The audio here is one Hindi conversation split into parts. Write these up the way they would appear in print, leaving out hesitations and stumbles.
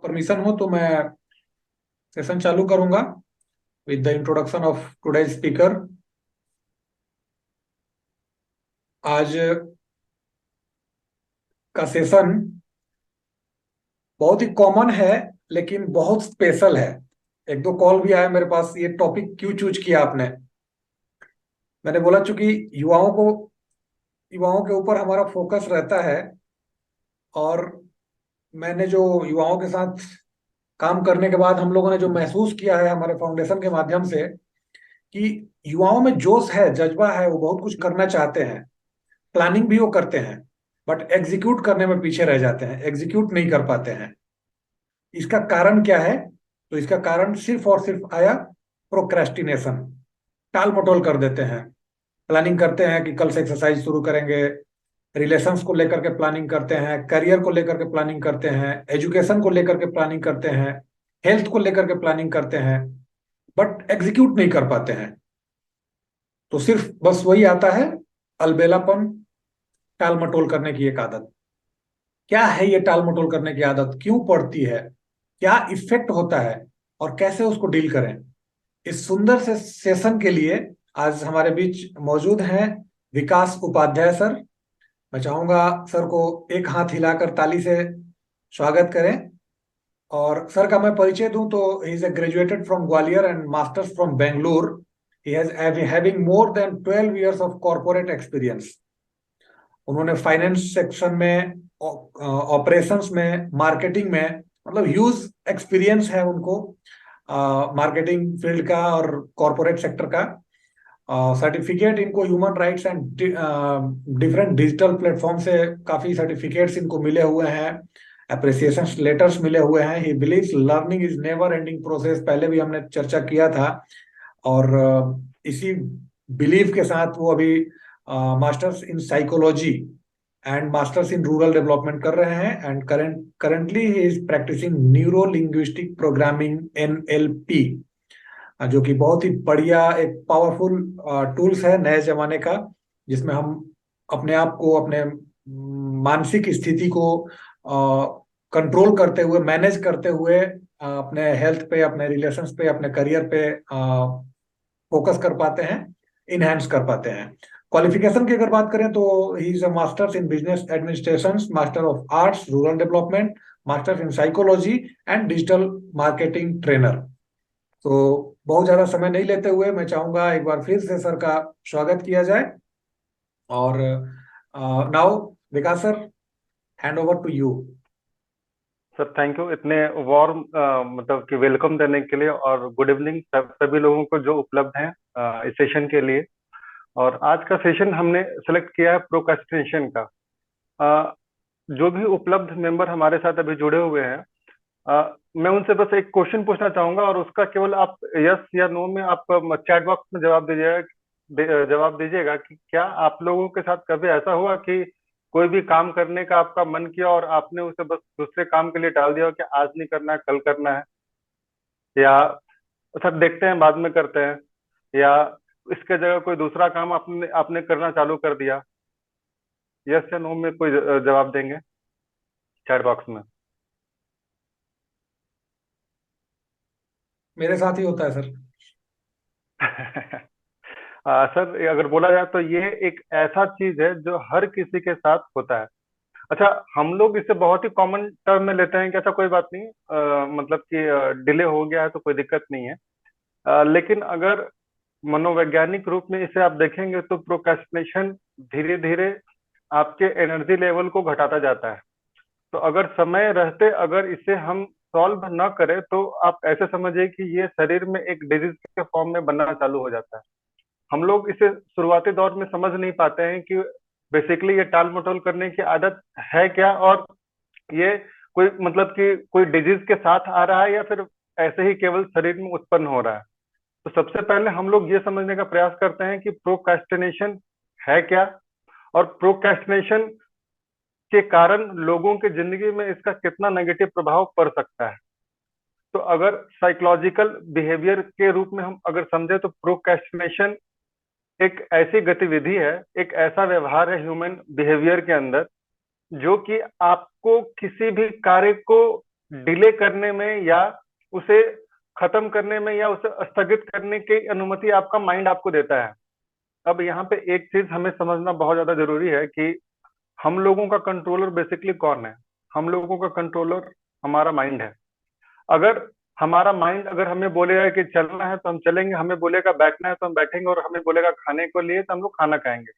परमिशन हो तो मैं सेशन चालू करूंगा with the introduction of today speaker. आज का सेशन बहुत ही कॉमन है लेकिन बहुत स्पेशल है। एक दो कॉल भी आया मेरे पास, ये टॉपिक क्यों चूज किया आपने। मैंने बोला चूंकि युवाओं के ऊपर हमारा फोकस रहता है, और मैंने जो युवाओं के साथ काम करने के बाद हम लोगों ने जो महसूस किया है हमारे फाउंडेशन के माध्यम से, कि युवाओं में जोश है, जज्बा है, वो बहुत कुछ करना चाहते हैं, प्लानिंग भी वो करते हैं, बट एग्जीक्यूट करने में पीछे रह जाते हैं, एग्जीक्यूट नहीं कर पाते हैं। इसका कारण क्या है? तो इसका कारण सिर्फ और सिर्फ आया प्रोक्रेस्टिनेशन। टाल मटोल कर देते हैं। प्लानिंग करते हैं कि कल से एक्सरसाइज शुरू करेंगे, रिलेशंस को लेकर के प्लानिंग करते हैं, करियर को लेकर के प्लानिंग करते हैं, एजुकेशन को लेकर के प्लानिंग करते हैं, हेल्थ को लेकर के प्लानिंग करते हैं, बट एग्जीक्यूट नहीं कर पाते हैं। तो सिर्फ बस वही आता है, अलबेलापन, टाल मटोल करने की एक आदत। क्या है ये टाल मटोल करने की आदत, क्यों पड़ती है, क्या इफेक्ट होता है, और कैसे उसको डील करें? इस सुंदर से सेशन के लिए आज हमारे बीच मौजूद हैं विकास उपाध्याय सर। मैं चाहूंगा सर को एक हाथ हिलाकर ताली से स्वागत करें। और सर का मैं परिचय दूं तो he is a graduated from Gwalior and masters from Bengaluru. He has having more than 12 years of corporate experience. उन्होंने फाइनेंस सेक्शन में, ऑपरेशंस में, मार्केटिंग में, मतलब ह्यूज एक्सपीरियंस है उनको मार्केटिंग फील्ड का और कॉरपोरेट सेक्टर का। सर्टिफिकेट इनको human rights and different digital platform से काफी सर्टिफिकेट्स इनको मिले हुए हैं, अप्रिसिएशन लेटर्स मिले हुए हैं। He believes learning is never ending process, पहले भी हमने चर्चा किया था। और इसी बिलीव के साथ वो अभी masters in psychology and masters in rural development कर रहे हैं, and currently he is practising neuro linguistic programming NLP, जो कि बहुत ही बढ़िया एक पावरफुल टूल्स है नए जमाने का, जिसमें हम अपने आप को, अपने मानसिक स्थिति को कंट्रोल करते हुए, मैनेज करते हुए, अपने हेल्थ पे, अपने रिलेशंस पे, अपने करियर पे फोकस कर पाते हैं, इनहेंस कर पाते हैं। क्वालिफिकेशन की अगर बात करें तो he is a masters in business administration, master of arts rural development, masters in psychology and digital marketing trainer. तो बहुत ज्यादा समय नहीं लेते हुए मैं चाहूंगा एक बार फिर से सर का स्वागत किया जाए। और now Vikas sir, hand over to you. Sir thank you इतने वार्म मतलब कि वेलकम देने के लिए, और गुड इवनिंग सभी लोगों को जो उपलब्ध हैं इस सेशन के लिए। और आज का सेशन हमने सेलेक्ट किया है प्रोक्रेस्टिनेशन का। अ, जो भी उपलब्ध मेंबर हमारे साथ अभी जुड़े हुए हैं, मैं उनसे बस एक क्वेश्चन पूछना चाहूंगा, और उसका केवल आप यस या नो में आप चैट बॉक्स में जवाब दीजिएगा कि क्या आप लोगों के साथ कभी ऐसा हुआ कि कोई भी काम करने का आपका मन किया और आपने उसे बस दूसरे काम के लिए टाल दिया हो कि आज नहीं करना है, कल करना है, या सर देखते हैं बाद में करते हैं, या इसके जगह कोई दूसरा काम आपने आपने करना चालू कर दिया। यस या नो में कोई जवाब देंगे चैट बॉक्स में। मेरे साथ ही होता है सर। सर अगर बोला जाए तो ये एक ऐसा चीज है जो हर किसी के साथ होता है। अच्छा, हम लोग इसे बहुत ही कॉमन टर्म में लेते हैं कि अच्छा कोई बात नहीं, मतलब कि डिले हो गया है तो कोई दिक्कत नहीं है। लेकिन अगर मनोवैज्ञानिक रूप में इसे आप देखेंगे तो प्रोक्रेस्टिनेशन धीरे धीरे आपके एनर्जी लेवल को घटाता जाता है। तो अगर समय रहते अगर इसे हम सॉल्व न करें तो आप ऐसे समझिए कि ये शरीर में एक डिजीज के फॉर्म में बनना चालू हो जाता है। हम लोग इसे शुरुआती दौर में समझ नहीं पाते हैं कि बेसिकली ये टाल मटोल करने की आदत है क्या, और ये कोई मतलब कि कोई डिजीज के साथ आ रहा है या फिर ऐसे ही केवल शरीर में उत्पन्न हो रहा है। तो सबसे पहले हम लोग ये समझने का प्रयास करते हैं कि प्रोक्रेस्टिनेशन है क्या, और प्रोक्रेस्टिनेशन के कारण लोगों की जिंदगी में इसका कितना नेगेटिव प्रभाव पड़ सकता है। तो अगर साइकोलॉजिकल बिहेवियर के रूप में हम अगर समझे तो प्रोक्रेस्टिनेशन एक ऐसी गतिविधि है, एक ऐसा व्यवहार है ह्यूमन बिहेवियर के अंदर, जो कि आपको किसी भी कार्य को डिले करने में या उसे खत्म करने में या उसे स्थगित करने की अनुमति आपका माइंड आपको देता है। अब यहाँ पे एक चीज हमें समझना बहुत ज्यादा जरूरी है कि हम लोगों का कंट्रोलर बेसिकली कौन है। हम लोगों का कंट्रोलर हमारा माइंड है। अगर हमारा माइंड अगर हमें बोलेगा कि चलना है तो हम चलेंगे, हमें बोलेगा बैठना है तो हम बैठेंगे, और हमें बोलेगा खाने को लिए तो हम लोग खाना खाएंगे।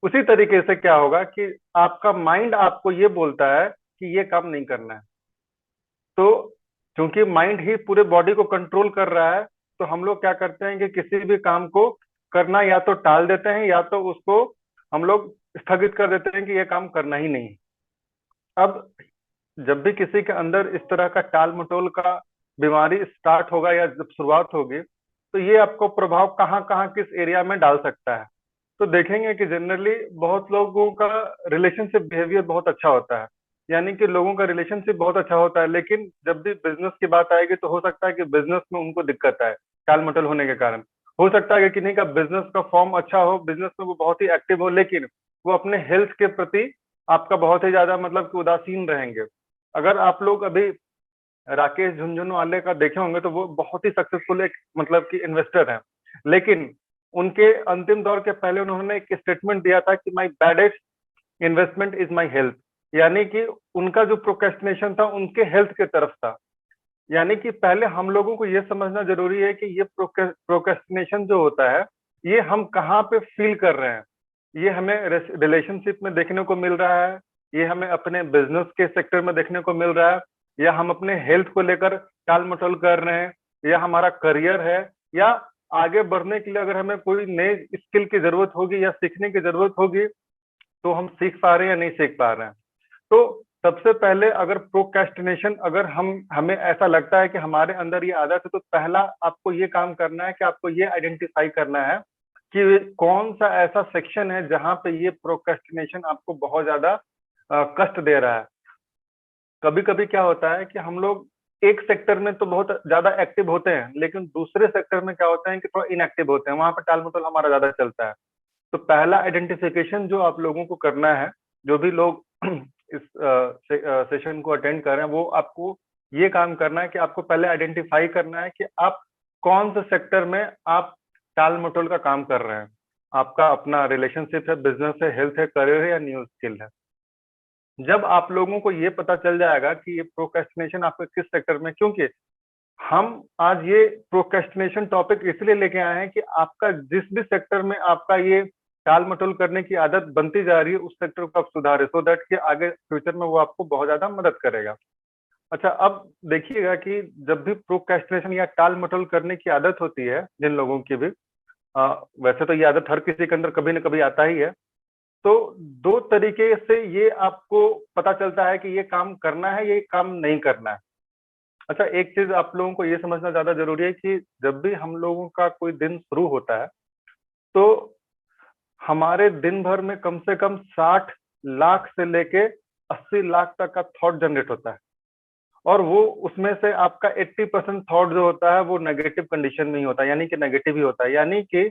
उसी तरीके से क्या होगा कि आपका माइंड आपको ये बोलता है कि ये काम नहीं करना है, तो क्योंकि माइंड ही पूरे बॉडी को कंट्रोल कर रहा है, तो हम लोग क्या करते हैं कि किसी भी काम को करना या तो टाल देते हैं या तो उसको हम लोग स्थगित कर देते हैं कि ये काम करना ही नहीं। अब जब भी किसी के अंदर इस तरह का टाल मटोल का बीमारी स्टार्ट होगा या जब शुरुआत होगी, तो ये आपको प्रभाव कहाँ कहाँ किस एरिया में डाल सकता है। तो देखेंगे कि जनरली बहुत लोगों का रिलेशनशिप बिहेवियर बहुत अच्छा होता है, यानी कि लोगों का रिलेशनशिप बहुत अच्छा होता है, लेकिन जब भी बिजनेस की बात आएगी तो हो सकता है कि बिजनेस में उनको दिक्कत आए टाल मटोल होने के कारण। हो सकता है कि किन्हीं का बिजनेस का फॉर्म अच्छा हो, बिजनेस में वो बहुत ही एक्टिव हो, लेकिन वो अपने हेल्थ के प्रति आपका बहुत ही ज्यादा मतलब कि उदासीन रहेंगे। अगर आप लोग अभी राकेश झुनझुनवाले का देखे होंगे तो वो बहुत ही सक्सेसफुल एक मतलब कि इन्वेस्टर हैं, लेकिन उनके अंतिम दौर के पहले उन्होंने एक स्टेटमेंट दिया था कि my baddest investment is my health. यानी कि उनका जो प्रोक्रेस्टिनेशन था उनके हेल्थ की तरफ था। यानी कि पहले हम लोगों को ये समझना जरूरी है कि ये प्रोक्रेस्टिनेशन जो होता है ये हम कहाँ पे फील कर रहे हैं। ये हमें रिलेशनशिप में देखने को मिल रहा है, ये हमें अपने बिजनेस के सेक्टर में देखने को मिल रहा है, या हम अपने हेल्थ को लेकर टाल मटोल कर रहे हैं, या हमारा करियर है, या आगे बढ़ने के लिए अगर हमें कोई नई स्किल की जरूरत होगी या सीखने की जरूरत होगी तो हम सीख पा रहे हैं या नहीं सीख पा रहे हैं। तो सबसे पहले अगर प्रोक्रेस्टिनेशन अगर हमें ऐसा लगता है कि हमारे अंदर ये आदत है, तो पहला आपको ये काम करना है कि आपको ये आइडेंटिफाई करना है कि कौन सा ऐसा सेक्शन है जहां पे ये प्रोक्रेस्टिनेशन आपको बहुत ज्यादा कष्ट दे रहा है। कभी कभी क्या होता है कि हम लोग एक सेक्टर में तो बहुत ज्यादा एक्टिव होते हैं, लेकिन दूसरे सेक्टर में क्या होता है कि थोड़ा इनएक्टिव होते हैं, वहां पर टाल मटोल हमारा ज्यादा चलता है। तो पहला आइडेंटिफिकेशन जो आप लोगों को करना है, जो भी लोग इस सेशन को अटेंड कर रहे हैं, वो आपको ये काम करना है कि आपको पहले आइडेंटिफाई करना है कि आप कौन से सेक्टर में आप टाल मटोल का काम कर रहे हैं। आपका अपना रिलेशनशिप है, बिजनेस है, हेल्थ है, करियर है, या न्यू स्किल है। जब आप लोगों को ये पता चल जाएगा कि ये प्रोक्रेस्टिनेशन आपके किस सेक्टर में, क्योंकि हम आज ये प्रोक्रेस्टिनेशन टॉपिक इसलिए लेके आए हैं कि आपका जिस भी सेक्टर में आपका ये टाल मटोल करने की आदत बनती जा रही है उस सेक्टर को आप सुधारें, सो दैट कि आगे फ्यूचर में वो आपको बहुत ज्यादा मदद करेगा। अच्छा, अब देखिएगा कि जब भी प्रोक्रेस्टिनेशन या टाल मटोल करने की आदत होती है जिन लोगों की भी, वैसे तो ये आदत हर किसी के अंदर कभी ना कभी आता ही है, तो दो तरीके से ये आपको पता चलता है कि ये काम करना है, ये काम नहीं करना है। अच्छा, एक चीज आप लोगों को ये समझना ज्यादा जरूरी है कि जब भी हम लोगों का कोई दिन शुरू होता है तो हमारे दिन भर में कम से कम 60 लाख से लेके 80 लाख तक का थॉट जनरेट होता है, और वो उसमें से आपका 80% थॉट जो होता है वो नेगेटिव कंडीशन में ही होता है, यानी कि नेगेटिव ही होता है। यानी कि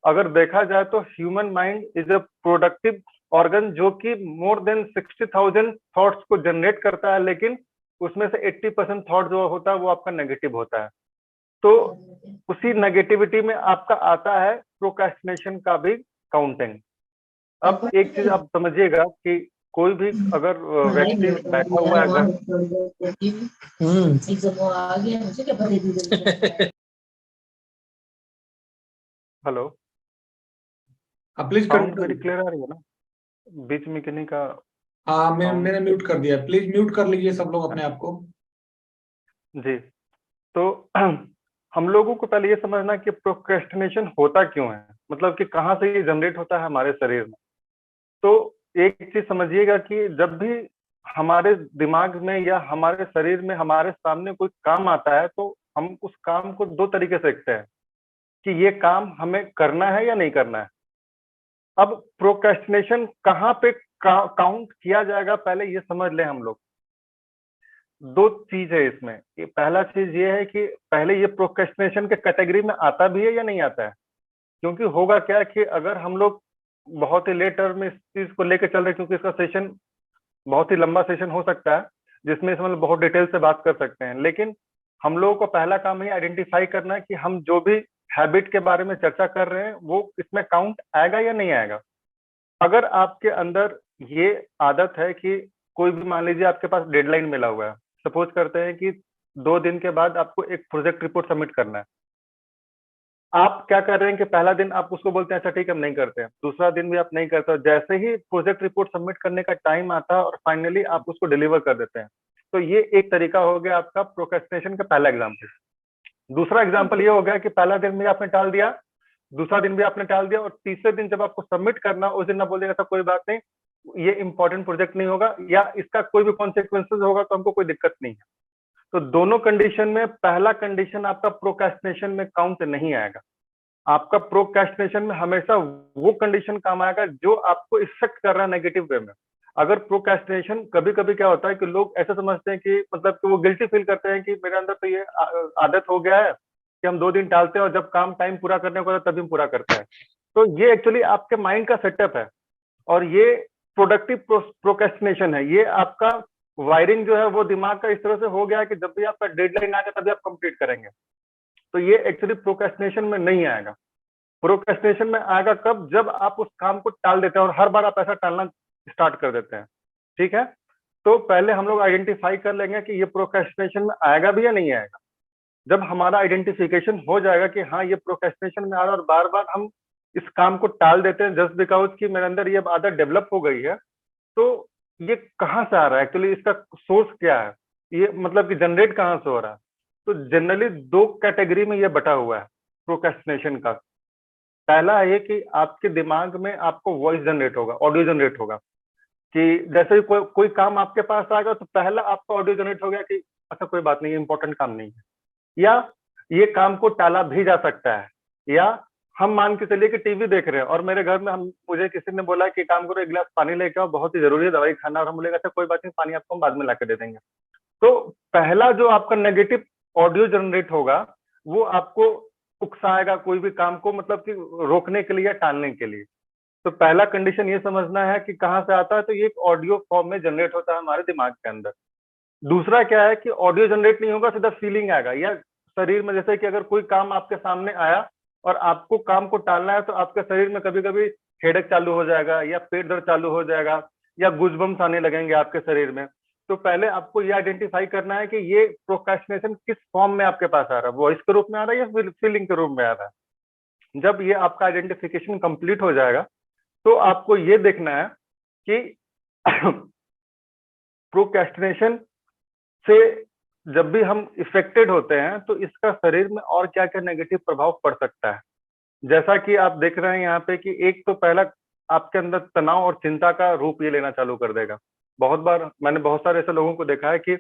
अगर देखा जाए तो human mind is a productive organ जो कि मोर देन 60,000 थॉट्स को जनरेट करता है, लेकिन उसमें से 80% थॉट जो होता है वो आपका नेगेटिव होता है। तो उसी नेगेटिविटी में आपका आता है प्रोक्रेस्टिनेशन का भी काउंटिंग। अब एक चीज आप समझिएगा कि कोई भी अगर व्यक्ति बैठा हुआ है घर, हेलो, प्लीज साउंड मेरी कंटिन्यू। क्लियर आ रही है ना? बीच में किन्हीं का हाँ, साउंड। मैंने म्यूट कर दिया, प्लीज म्यूट कर लीजिए सब लोग अपने आप को। जी, तो हम लोगों को पहले ये समझना कि प्रोक्रेस्टिनेशन होता क्यों है, मतलब कि कहाँ से ये जनरेट होता है हमारे शरीर में। तो एक चीज समझिएगा कि जब भी हमारे दिमाग में या हमारे शरीर में हमारे सामने कोई काम आता है तो हम उस काम को दो तरीके से देखते हैं कि ये काम हमें करना है या नहीं करना है। अब प्रोक्रेस्टिनेशन कहाँ पे काउंट किया जाएगा, पहले ये समझ लें हम लोग। दो चीज है इसमें, पहला चीज ये है कि पहले ये प्रोक्रेस्टिनेशन के कैटेगरी में आता भी है या नहीं आता है। क्योंकि होगा क्या कि अगर हम लोग बहुत ही लेट टर्म में इस चीज को लेकर चल रहे हैं, क्योंकि इसका सेशन बहुत ही लंबा सेशन हो सकता है, जिसमें इस मतलब बहुत डिटेल से बात कर सकते हैं, लेकिन हम लोगों को पहला काम ये आइडेंटिफाई करना है कि हम जो भी हैबिट के बारे में चर्चा कर रहे हैं वो इसमें काउंट आएगा या नहीं आएगा। अगर आपके अंदर ये आदत है कि कोई भी, मान लीजिए आपके पास डेडलाइन मिला हुआ है, सपोज करते हैं कि 2 दिन के बाद आपको एक प्रोजेक्ट रिपोर्ट सबमिट करना है, आप क्या कर रहे हैं कि पहला दिन आप उसको बोलते हैं अच्छा ठीक है हम नहीं करते हैं, दूसरा दिन भी आप नहीं करते हो, जैसे ही प्रोजेक्ट रिपोर्ट सबमिट करने का टाइम आता है और फाइनली आप उसको डिलीवर कर देते हैं। तो ये एक तरीका हो गया आपका प्रोक्रेस्टिनेशन का पहला एग्जाम्पल। दूसरा एग्जाम्पल ये हो गया कि पहला दिन भी आपने टाल दिया, दूसरा दिन भी आपने टाल दिया, और तीसरे दिन जब आपको सबमिट करना उस दिन आप बोल देगा था कोई बात नहीं, ये इंपॉर्टेंट प्रोजेक्ट नहीं होगा या इसका कोई भी कॉन्सिक्वेंसेज होगा तो हमको कोई दिक्कत नहीं है। तो दोनों कंडीशन में पहला कंडीशन आपका प्रोक्रेस्टिनेशन में काउंट नहीं आएगा। आपका प्रोक्रेस्टिनेशन में हमेशा वो कंडीशन काम आएगा जो आपको इफेक्ट कर रहा है नेगेटिव वे में। अगर प्रोक्रेस्टिनेशन, कभी कभी क्या होता है कि लोग ऐसा समझते हैं कि मतलब कि वो गिल्टी फील करते हैं कि मेरे अंदर तो ये आदत हो गया है कि हम 2 दिन टालते हैं और जब काम टाइम पूरा करने को होता है तभी हम पूरा करते हैं। तो ये एक्चुअली आपके माइंड का सेटअप है, और ये प्रोडक्टिव प्रोक्रेस्टिनेशन है। ये आपका वायरिंग जो है वो दिमाग का इस तरह से हो गया है कि जब भी आपका डेडलाइन आ जाए तभी आप कंप्लीट करेंगे। तो ये एक्चुअली प्रोक्रेस्टिनेशन में नहीं आएगा। प्रोक्रेस्टिनेशन में आएगा कब? जब आप उस काम को टाल देते हैं और हर बार आप ऐसा टालना स्टार्ट कर देते हैं। ठीक है, तो पहले हम लोग आइडेंटिफाई कर लेंगे कि ये प्रोक्रेस्टिनेशन में आएगा भी या नहीं आएगा। जब हमारा आइडेंटिफिकेशन हो जाएगा कि हाँ ये प्रोक्रेस्टिनेशन में आ रहा है और बार बार हम इस काम को टाल देते हैं जस्ट बिकॉज कि मेरे अंदर ये आदत डेवलप हो गई है, तो ये कहाँ से आ रहा है एक्चुअली, इसका सोर्स क्या है, ये मतलब कि जनरेट कहाँ से हो रहा है। तो जनरली 2 कैटेगरी में ये बटा हुआ है प्रोक्रेस्टिनेशन का। पहला है कि आपके दिमाग में आपको वॉइस जनरेट होगा, ऑडियो जनरेट होगा, कि जैसे ही कोई काम आपके पास आएगा तो पहला आपका ऑडियो जनरेट हो गया कि अच्छा कोई बात नहीं, इंपॉर्टेंट काम नहीं है, या ये काम को टाला भी जा सकता है। या हम मान के चलिए कि टीवी देख रहे हैं और मेरे घर में हम मुझे किसी ने बोला कि काम करो, एक गिलास पानी लेके आओ, बहुत ही जरूरी है दवाई खाना, और हम बोलेगा अच्छा कोई बात नहीं, पानी आपको हम बाद में ला के दे देंगे। तो पहला जो आपका नेगेटिव ऑडियो जनरेट होगा वो आपको उकसाएगा कोई भी काम को, मतलब कि रोकने के लिए या टालने के लिए। तो पहला कंडीशन ये समझना है कि कहाँ से आता है, तो ये एक ऑडियो फॉर्म में जनरेट होता है हमारे दिमाग के अंदर। दूसरा क्या है कि ऑडियो जनरेट नहीं होगा, सीधा फीलिंग आएगा, या शरीर में, जैसे कि अगर कोई काम आपके सामने आया और आपको काम को टालना है तो आपके शरीर में कभी कभी हेडेक चालू हो जाएगा या पेट दर्द चालू हो जाएगा या गुजबम्स आने लगेंगे आपके शरीर में। तो पहले आपको ये आइडेंटिफाई करना है कि ये प्रोक्रेस्टिनेशन किस फॉर्म में आपके पास आ रहा है, वॉइस के रूप में आ रहा है या फीलिंग के रूप में आ रहा है। जब ये आपका आइडेंटिफिकेशन कंप्लीट हो जाएगा तो आपको ये देखना है कि प्रोक्रेस्टिनेशन से जब भी हम इफेक्टेड होते हैं तो इसका शरीर में और क्या क्या नेगेटिव प्रभाव पड़ सकता है। जैसा कि आप देख रहे हैं यहाँ पे कि एक तो पहला, आपके अंदर तनाव और चिंता का रूप ये लेना चालू कर देगा। बहुत बार मैंने बहुत सारे ऐसे लोगों को देखा है कि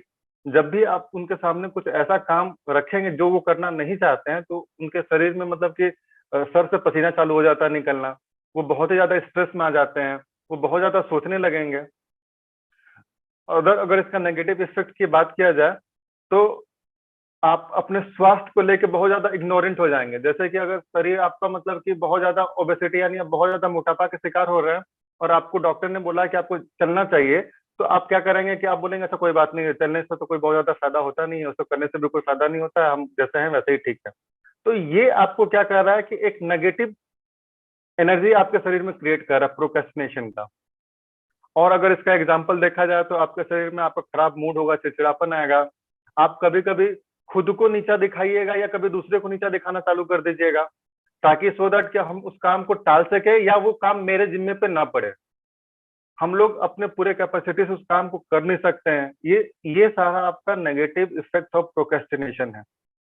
जब भी आप उनके सामने कुछ ऐसा काम रखेंगे जो वो करना नहीं चाहते हैं तो उनके शरीर में मतलब कि सर से पसीना चालू हो जाता है निकलना, वो बहुत ही ज्यादा स्ट्रेस में आ जाते हैं, वो बहुत ज्यादा सोचने लगेंगे। अगर इसका नेगेटिव इफेक्ट की बात किया जाए तो आप अपने स्वास्थ्य को लेके बहुत ज्यादा इग्नोरेंट हो जाएंगे। जैसे कि अगर शरीर आपका मतलब कि बहुत ज्यादा ओबेसिटी यानी आप बहुत ज्यादा मोटापा के शिकार हो रहे हैं और आपको डॉक्टर ने बोला कि आपको चलना चाहिए, तो आप क्या करेंगे कि आप बोलेंगे अच्छा कोई बात नहीं है, चलने से तो कोई बहुत ज्यादा फायदा होता नहीं है, उसको करने से भी कोई फायदा नहीं होता है, हम जैसे हैं वैसे ही ठीक है। तो ये आपको क्या कर रहा है कि एक नेगेटिव एनर्जी आपके शरीर में क्रिएट कर रहा है प्रोक्रेस्टिनेशन का। और अगर इसका एग्जाम्पल देखा जाए तो आपके शरीर में आपका खराब मूड होगा, चिड़चिड़ापन आएगा, आप कभी कभी खुद को नीचा दिखाइएगा या कभी दूसरे को नीचा दिखाना चालू कर दीजिएगा, ताकि सो दैट कि हम उस काम को टाल सके या वो काम मेरे जिम्मे पे ना पड़े। हम लोग अपने पूरे कैपेसिटी से उस काम को कर नहीं सकते हैं। ये सारा आपका नेगेटिव इफेक्ट ऑफ प्रोक्रेस्टिनेशन है।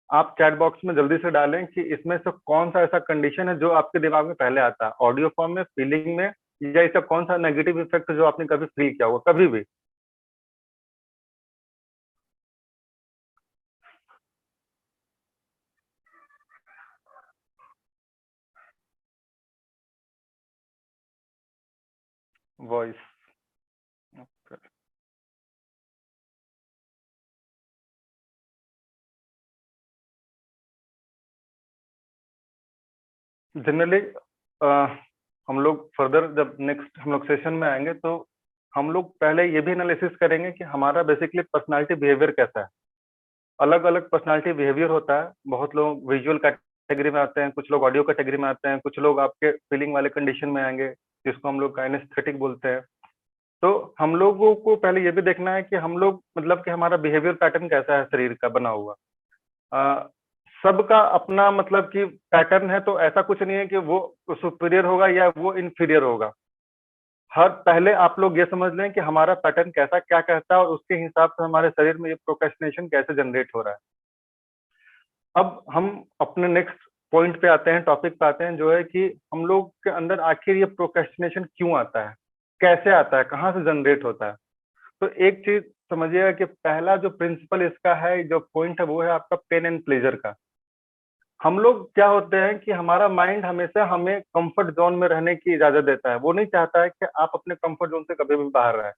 आप चैट बॉक्स में जल्दी से डालें कि इसमें से कौन सा ऐसा कंडीशन है जो आपके दिमाग में पहले आता है, ऑडियो फॉर्म में, फीलिंग में, या इसका कौन सा नेगेटिव इफेक्ट जो आपने कभी फील किया होगा कभी भी। वॉइस। जनरली हम लोग फर्दर जब नेक्स्ट हम लोग सेशन में आएंगे तो हम लोग पहले ये भी एनालिसिस करेंगे कि हमारा बेसिकली पर्सनालिटी बिहेवियर कैसा है। अलग अलग पर्सनालिटी बिहेवियर होता है। बहुत लोग विजुअल कैटेगरी में आते हैं, कुछ लोग ऑडियो कैटेगरी में आते हैं, कुछ लोग आपके फीलिंग वाले कंडीशन में आएंगे, जिसको हम लोग काइनेस्थेटिक बोलते हैं। तो हम लोगों को पहले ये भी देखना है कि हम लोग मतलब कि हमारा बिहेवियर पैटर्न कैसा है शरीर का बना हुआ। अ, सबका अपना मतलब कि पैटर्न है, तो ऐसा कुछ नहीं है कि वो सुपीरियर होगा या वो इंफीरियर होगा। हर पहले आप लोग ये समझ लें कि हमारा पैटर्न कैसा क्या कहता है और उसके हिसाब से हमारे शरीर में ये प्रोक्रेस्टिनेशन कैसे जनरेट हो रहा है। अब हम अपने नेक्स्ट पॉइंट पे आते हैं, टॉपिक पे आते हैं, जो है कि हम लोग के अंदर आखिर ये प्रोक्रेस्टिनेशन क्यों आता है, कैसे आता है, कहाँ से जनरेट होता है। तो एक चीज समझिएगा कि पहला जो प्रिंसिपल इसका है, जो पॉइंट है, वो है आपका पेन एंड प्लेजर का। हम लोग क्या होते हैं कि हमारा माइंड हमेशा हमें कंफर्ट जोन में रहने की इजाजत देता है। वो नहीं चाहता है कि आप अपने कंफर्ट जोन से कभी भी बाहर रहें।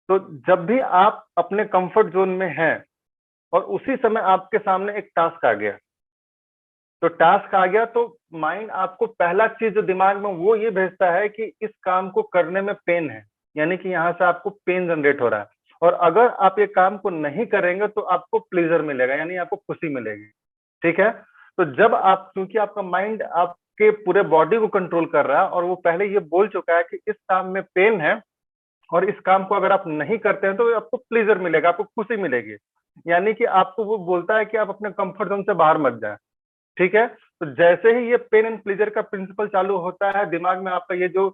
तो जब भी आप अपने कंफर्ट जोन में हैं और उसी समय आपके सामने एक टास्क आ गया, तो टास्क आ गया तो माइंड आपको पहला चीज जो दिमाग में वो ये भेजता है कि इस काम को करने में पेन है, यानी कि यहाँ से आपको पेन जनरेट हो रहा है। और अगर आप ये काम को नहीं करेंगे तो आपको प्लेजर मिलेगा, यानी आपको खुशी मिलेगी। ठीक है। तो जब आप, क्योंकि आपका माइंड आपके पूरे बॉडी को कंट्रोल कर रहा है और वो पहले ये बोल चुका है कि इस काम में पेन है और इस काम को अगर आप नहीं करते हैं तो आपको प्लेजर मिलेगा, आपको खुशी मिलेगी। यानी कि आपको वो बोलता है कि आप अपने कंफर्ट जोन से बाहर मत जाए। ठीक है। तो जैसे ही ये पेन एंड प्लेजर का प्रिंसिपल चालू होता है, दिमाग में आपका ये जो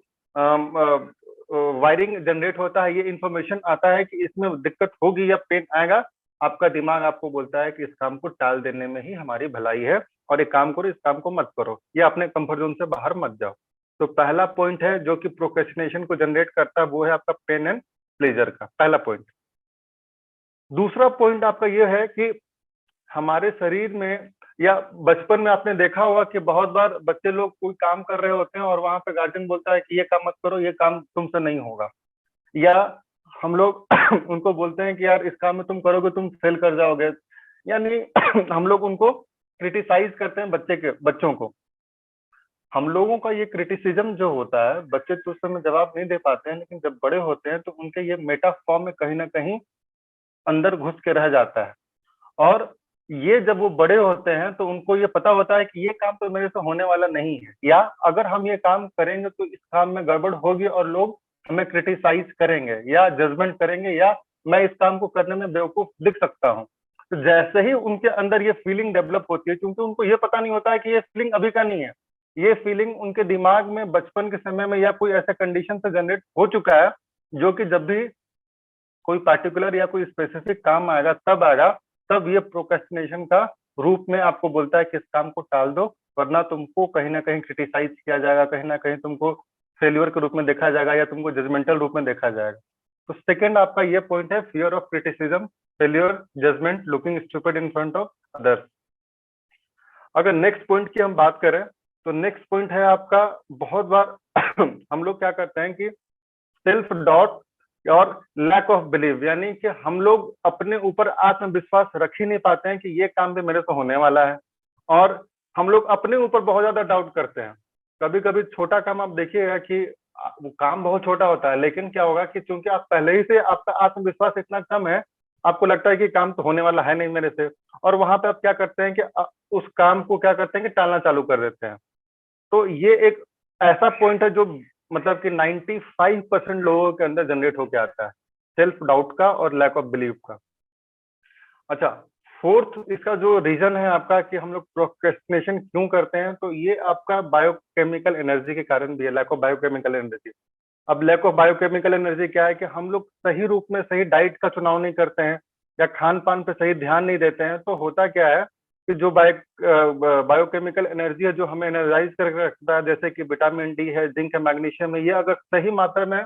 वायरिंग जनरेट होता है, ये इंफॉर्मेशन आता है कि इसमें दिक्कत होगी या पेन आएगा, आपका दिमाग आपको बोलता है कि इस काम को टाल देने में ही हमारी भलाई है और एक काम करो, इस काम को मत करो या अपने कंफर्ट जोन से बाहर मत जाओ। तो पहला पॉइंट है जो कि प्रोक्रेस्टिनेशन को जनरेट करता है, वो है आपका पेन एंड प्लेजर का पहला पॉइंट। दूसरा पॉइंट आपका ये है कि हमारे शरीर में, या बचपन में आपने देखा होगा कि बहुत बार बच्चे लोग कोई काम कर रहे होते हैं और वहां पे गार्जियन बोलता है कि ये काम मत करो, ये काम तुमसे नहीं होगा। या हम लोग उनको बोलते हैं कि यार इस काम में तुम करोगे तुम फेल कर जाओगे। यानी हम लोग उनको क्रिटिसाइज करते हैं बच्चों को। हम लोगों का ये क्रिटिसिज्म जो होता है, बच्चे तो उस समय जवाब नहीं दे पाते हैं, लेकिन जब बड़े होते हैं तो उनके ये मेटा फॉर्म में कहीं ना कहीं अंदर घुस के रह जाता है। और ये जब वो बड़े होते हैं तो उनको ये पता होता है कि ये काम तो मेरे से होने वाला नहीं है, या अगर हम ये काम करेंगे तो इस काम में गड़बड़ होगी और लोग हमें क्रिटिसाइज करेंगे या जजमेंट करेंगे, या मैं इस काम को करने में बेवकूफ दिख सकता हूँ। तो जैसे ही उनके अंदर ये फीलिंग डेवलप होती है, क्योंकि उनको ये पता नहीं होता है कि ये फीलिंग अभी का नहीं है, ये फीलिंग उनके दिमाग में बचपन के समय में या कोई ऐसा कंडीशन से जनरेट हो चुका है, जो कि जब भी कोई पार्टिकुलर या कोई स्पेसिफिक काम आएगा तब आएगा, तब ये प्रोक्रेस्टिनेशन का रूप में आपको बोलता है कि इस काम को टाल दो, वरना तुमको कहीं ना कहीं क्रिटिसाइज किया जाएगा, कहीं ना कहीं तुमको फेल्यूर के रूप में देखा जाएगा या तुमको जजमेंटल रूप में देखा जाएगा। तो सेकंड आपका ये पॉइंट है, fear of criticism, failure, judgement, looking stupid in front of others. अगर नेक्स्ट पॉइंट की हम बात करें तो नेक्स्ट पॉइंट है आपका, बहुत बार हम लोग क्या करते हैं कि सेल्फ डाउट और लैक ऑफ बिलीव, यानी कि हम लोग अपने ऊपर आत्मविश्वास रख ही नहीं पाते हैं कि ये काम भी मेरे से होने वाला है। और हम लोग अपने ऊपर बहुत ज्यादा डाउट करते हैं। कभी कभी छोटा काम आप देखिएगा कि वो काम बहुत छोटा होता है, लेकिन क्या होगा कि चूंकि आप पहले ही से आपका आत्मविश्वास इतना कम है, आपको लगता है कि काम तो होने वाला है नहीं मेरे से, और वहां पे आप क्या करते हैं कि उस काम को क्या करते हैं कि टालना चालू कर देते हैं। तो ये एक ऐसा पॉइंट है जो मतलब कि 95% लोगों के अंदर जनरेट होके आता है, सेल्फ डाउट का और लैक ऑफ बिलीव का। अच्छा, फोर्थ इसका जो रीजन है आपका कि हम लोग प्रोक्रेस्टिनेशन क्यों करते हैं, तो ये आपका बायोकेमिकल एनर्जी के कारण भी है, लैक ऑफ बायोकेमिकल एनर्जी। अब लैक ऑफ बायोकेमिकल एनर्जी क्या है कि हम लोग सही रूप में सही डाइट का चुनाव नहीं करते हैं या खान पान पे सही ध्यान नहीं देते हैं। तो होता क्या है कि जो बायोकेमिकल एनर्जी है जो हमें एनर्जाइज करके रखता है, जैसे कि विटामिन डी है, जिंक है, मैग्नीशियम है, ये अगर सही मात्रा में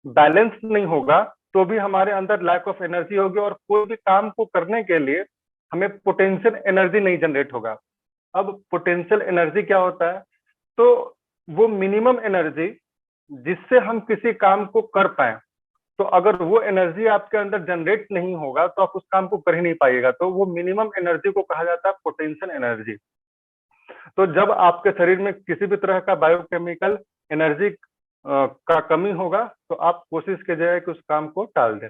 बैलेंस नहीं होगा तो भी हमारे अंदर लैक ऑफ एनर्जी होगी और कोई भी काम को करने के लिए हमें पोटेंशियल एनर्जी नहीं जनरेट होगा। अब पोटेंशियल एनर्जी क्या होता है, तो वो मिनिमम एनर्जी जिससे हम किसी काम को कर पाए। तो अगर वो एनर्जी आपके अंदर जनरेट नहीं होगा तो आप उस काम को कर ही नहीं पाइएगा। तो वो मिनिमम एनर्जी को कहा जाता है पोटेंशियल एनर्जी। तो जब आपके शरीर में किसी भी तरह का बायोकेमिकल एनर्जी का कमी होगा तो आप कोशिश कीजिएगा कि उस काम को टाल दें।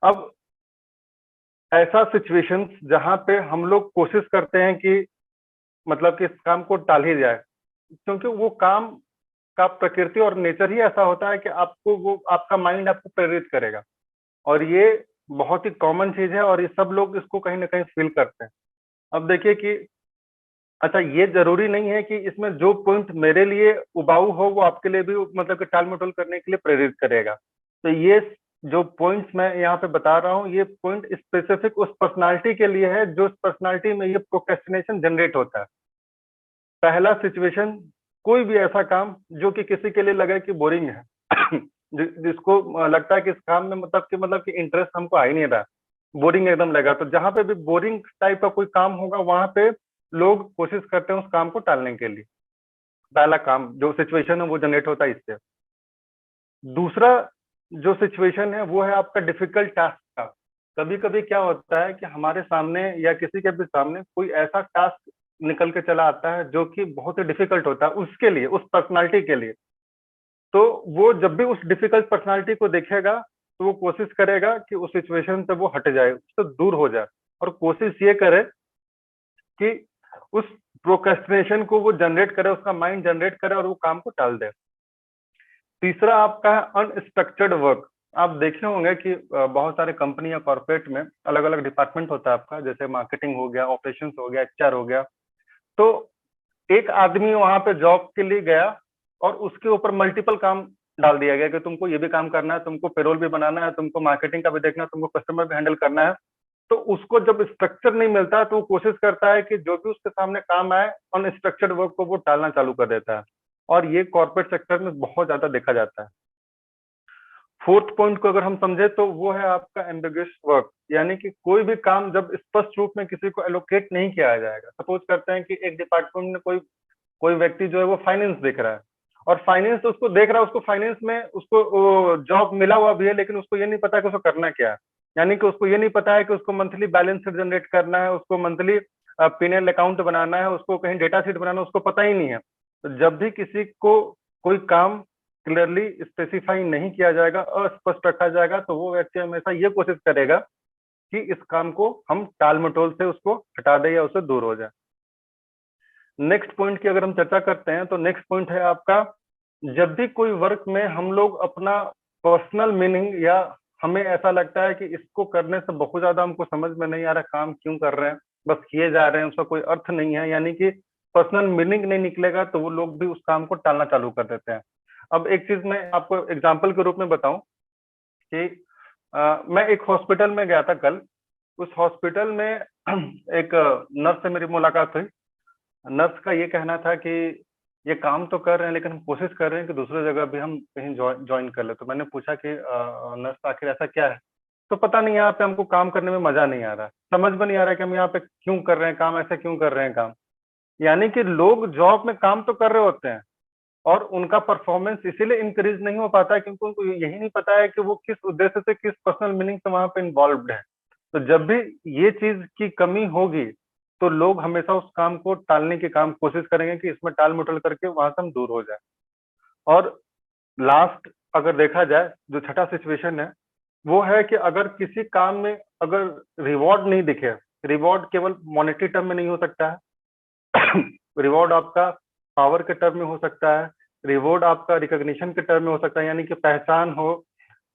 अब ऐसा सिचुएशंस जहां पे हम लोग कोशिश करते हैं कि मतलब कि इस काम को टाल ही जाए, क्योंकि वो काम का प्रकृति और नेचर ही ऐसा होता है कि आपको वो आपका माइंड आपको प्रेरित करेगा, और ये बहुत ही कॉमन चीज है और ये सब लोग इसको कहीं ना कहीं फील करते हैं। अब देखिए कि अच्छा, ये जरूरी नहीं है कि इसमें जो पॉइंट मेरे लिए उबाऊ हो वो आपके लिए भी मतलब कि टाल मटोल करने के लिए प्रेरित करेगा। तो ये जो पॉइंट्स मैं यहाँ पे बता रहा हूँ, ये पॉइंट स्पेसिफिक उस पर्सनालिटी के लिए है जो उस पर्सनालिटी में ये प्रोक्रेस्टिनेशन जनरेट होता है। पहला सिचुएशन, कोई भी ऐसा काम जो कि किसी के लिए लगे कि बोरिंग है जिसको लगता है कि इस काम में मतलब कि इंटरेस्ट हमको आ ही नहीं रहा, बोरिंग एकदम लगा, तो जहां पे भी बोरिंग टाइप का कोई काम होगा वहां पे लोग कोशिश करते हैं उस काम को टालने के लिए। पहला काम जो सिचुएशन है वो जनरेट होता है इससे। दूसरा जो सिचुएशन है वो है आपका डिफिकल्ट टास्क का। कभी कभी क्या होता है कि हमारे सामने या किसी के भी सामने कोई ऐसा टास्क निकल के चला आता है जो कि बहुत ही डिफिकल्ट होता है उसके लिए, उस पर्सनालिटी के लिए। तो वो जब भी उस डिफिकल्ट पर्सनालिटी को देखेगा तो वो कोशिश करेगा कि उस सिचुएशन से वो हट जाए, उससे दूर हो जाए, और कोशिश ये करे कि उस प्रोक्रेस्टिनेशन को वो जनरेट करे, उसका माइंड जनरेट करे और वो काम को टाल दे। तीसरा आपका है अनस्ट्रक्चर्ड वर्क। आप देखे होंगे कि बहुत सारे कंपनी या कॉर्पोरेट में अलग अलग डिपार्टमेंट होता है आपका, जैसे मार्केटिंग हो गया, ऑपरेशंस हो गया, एचआर हो गया। तो एक आदमी वहां पे जॉब के लिए गया और उसके ऊपर मल्टीपल काम डाल दिया गया कि तुमको ये भी काम करना है, तुमको पेरोल भी बनाना है, तुमको मार्केटिंग का भी देखना है, तुमको कस्टमर भी हैंडल करना है। तो उसको जब स्ट्रक्चर नहीं मिलता तो वो कोशिश करता है कि जो भी उसके सामने काम आए अनस्ट्रक्चर्ड वर्क को वो टालना चालू कर देता है, और ये कॉर्पोरेट सेक्टर में बहुत ज्यादा देखा जाता है। फोर्थ पॉइंट को अगर हम समझे तो वो है आपका एम्बिगुअस वर्क, यानी कि कोई भी काम जब स्पष्ट रूप में किसी को एलोकेट नहीं किया जाएगा। सपोज करते हैं कि एक डिपार्टमेंट में कोई कोई व्यक्ति जो है वो फाइनेंस देख रहा है, और फाइनेंस उसको देख रहा है, उसको फाइनेंस में उसको जॉब मिला हुआ भी है, लेकिन उसको ये नहीं पता कि उसको करना क्या है। यानी कि उसको ये नहीं पता है कि उसको मंथली बैलेंस शीट जनरेट करना है, उसको मंथली पीएनएल अकाउंट बनाना है, उसको कहीं डेटा शीट बनाना है, उसको पता ही नहीं है। तो जब भी किसी को कोई काम क्लियरली स्पेसिफाई नहीं किया जाएगा, अस्पष्ट रखा जाएगा, तो वो व्यक्ति हमेशा ये कोशिश करेगा कि इस काम को हम टाल मटोल से उसको हटा दें या उससे दूर हो जाए। नेक्स्ट पॉइंट की अगर हम चर्चा करते हैं तो नेक्स्ट पॉइंट है आपका, जब भी कोई वर्क में हम लोग अपना पर्सनल मीनिंग, या हमें ऐसा लगता है कि इसको करने से बहुत ज्यादा हमको समझ में नहीं आ रहा काम क्यों कर रहे हैं, बस किए जा रहे हैं, उसका कोई अर्थ नहीं है, यानी कि पर्सनल मीनिंग नहीं निकलेगा, तो वो लोग भी उस काम को टालना चालू कर देते हैं। अब एक चीज मैं आपको एग्जाम्पल के रूप में बताऊं कि मैं एक हॉस्पिटल में गया था कल। उस हॉस्पिटल में एक नर्स से मेरी मुलाकात हुई। नर्स का ये कहना था कि ये काम तो कर रहे हैं लेकिन हम कोशिश कर रहे हैं कि दूसरी जगह भी हम कहीं ज्वाइन कर ले। तो मैंने पूछा कि नर्स आखिर ऐसा क्या है? तो पता नहीं, यहाँ पे हमको काम करने में मजा नहीं आ रहा, समझ में नहीं आ रहा कि हम यहाँ पे क्यों कर रहे हैं काम, ऐसे क्यों कर रहे हैं काम। यानी कि लोग जॉब में काम तो कर रहे होते हैं और उनका परफॉर्मेंस इसीलिए इंक्रीज नहीं हो पाता है क्योंकि उनको यही नहीं पता है कि वो किस उद्देश्य से, किस पर्सनल मीनिंग से वहां पे इन्वॉल्व है। तो जब भी ये चीज की कमी होगी तो लोग हमेशा उस काम को टालने की काम कोशिश करेंगे कि इसमें टाल मटोल करके वहां से हम दूर हो जाए। और लास्ट अगर देखा जाए, जो छठा सिचुएशन है वो है कि अगर किसी काम में अगर रिवॉर्ड नहीं दिखे, रिवॉर्ड केवल मॉनेटरी टर्म में नहीं हो सकता है रिवॉर्ड आपका पावर के टर्म में हो सकता है, रिवॉर्ड आपका रिकॉग्निशन के टर्म में हो सकता है, यानी कि पहचान हो,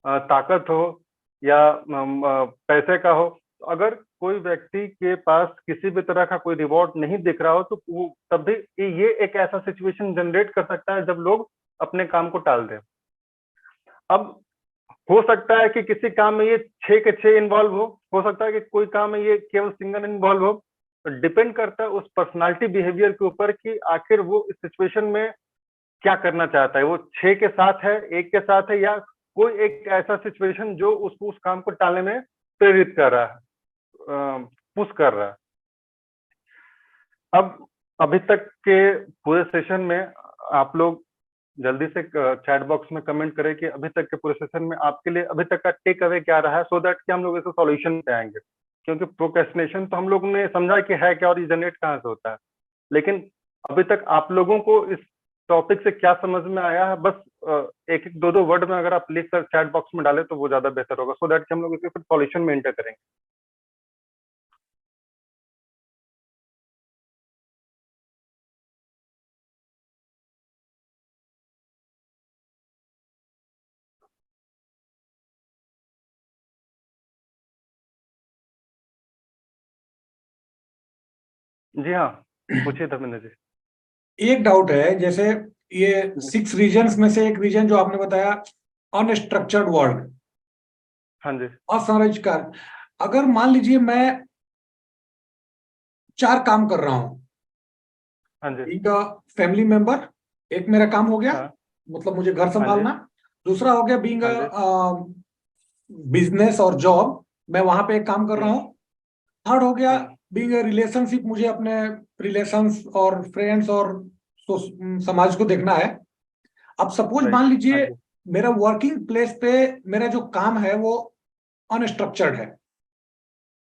ताकत हो, या पैसे का हो। तो अगर कोई व्यक्ति के पास किसी भी तरह का कोई रिवॉर्ड नहीं दिख रहा हो तो वो तब भी ये एक ऐसा सिचुएशन जनरेट कर सकता है जब लोग अपने काम को टाल दें। अब हो सकता है कि किसी काम में ये 6 के 6 इन्वॉल्व हो सकता है कि कोई काम में ये केवल सिंगल इन्वॉल्व हो। डिपेंड करता है उस पर्सनालिटी बिहेवियर के ऊपर कि आखिर वो इस सिचुएशन में क्या करना चाहता है। वो 6 के साथ है, 1 के साथ है, या कोई एक ऐसा सिचुएशन जो उसको उस काम को टालने में प्रेरित कर रहा है, पुश कर रहा है। अब अभी तक के पूरे सेशन में आप लोग जल्दी से चैट बॉक्स में कमेंट करें कि अभी तक के पूरे सेशन में आपके लिए अभी तक का टेक अवे क्या रहा है, सो दैट कि हम लोग इसे सॉल्यूशन पे आएंगे। क्योंकि प्रोक्रेस्टिनेशन तो हम लोगों ने समझा कि है क्या और ये जनरेट कहाँ से होता है, लेकिन अभी तक आप लोगों को इस टॉपिक से क्या समझ में आया है, बस एक एक दो दो वर्ड में अगर आप लिख कर चैट बॉक्स में डालें तो वो ज्यादा बेहतर होगा, सो दैट कि हम लोग इसे फिर सॉल्यूशन में एंटर करेंगे। जी हाँ, पूछिए धर्मेंद्र जी। एक डाउट है, जैसे ये जी 6 रीजन्स में से एक रीजन जो आपने बताया, अनस्ट्रक्चर्ड वर्ल्ड, हाँ जी असंरचित। अगर मान लीजिए मैं 4 काम कर रहा हूं, हाँ जी बीइंग अ फैमिली मेंबर, एक मेरा काम हो गया, हाँ मतलब मुझे घर हाँ जी संभालना। दूसरा हो गया बीइंग हाँ जी अ बिजनेस और जॉब, मैं वहां पे एक काम कर रहा हम्म हूँ। थर्ड हो गया हम्म बीइंग अ रिलेशनशिप, मुझे अपने रिलेशंस और फ्रेंड्स और समाज को देखना है। अब सपोज मान राइट हाँ लीजिए जी मेरा वर्किंग प्लेस पे मेरा जो काम है वो अनस्ट्रक्चर्ड है,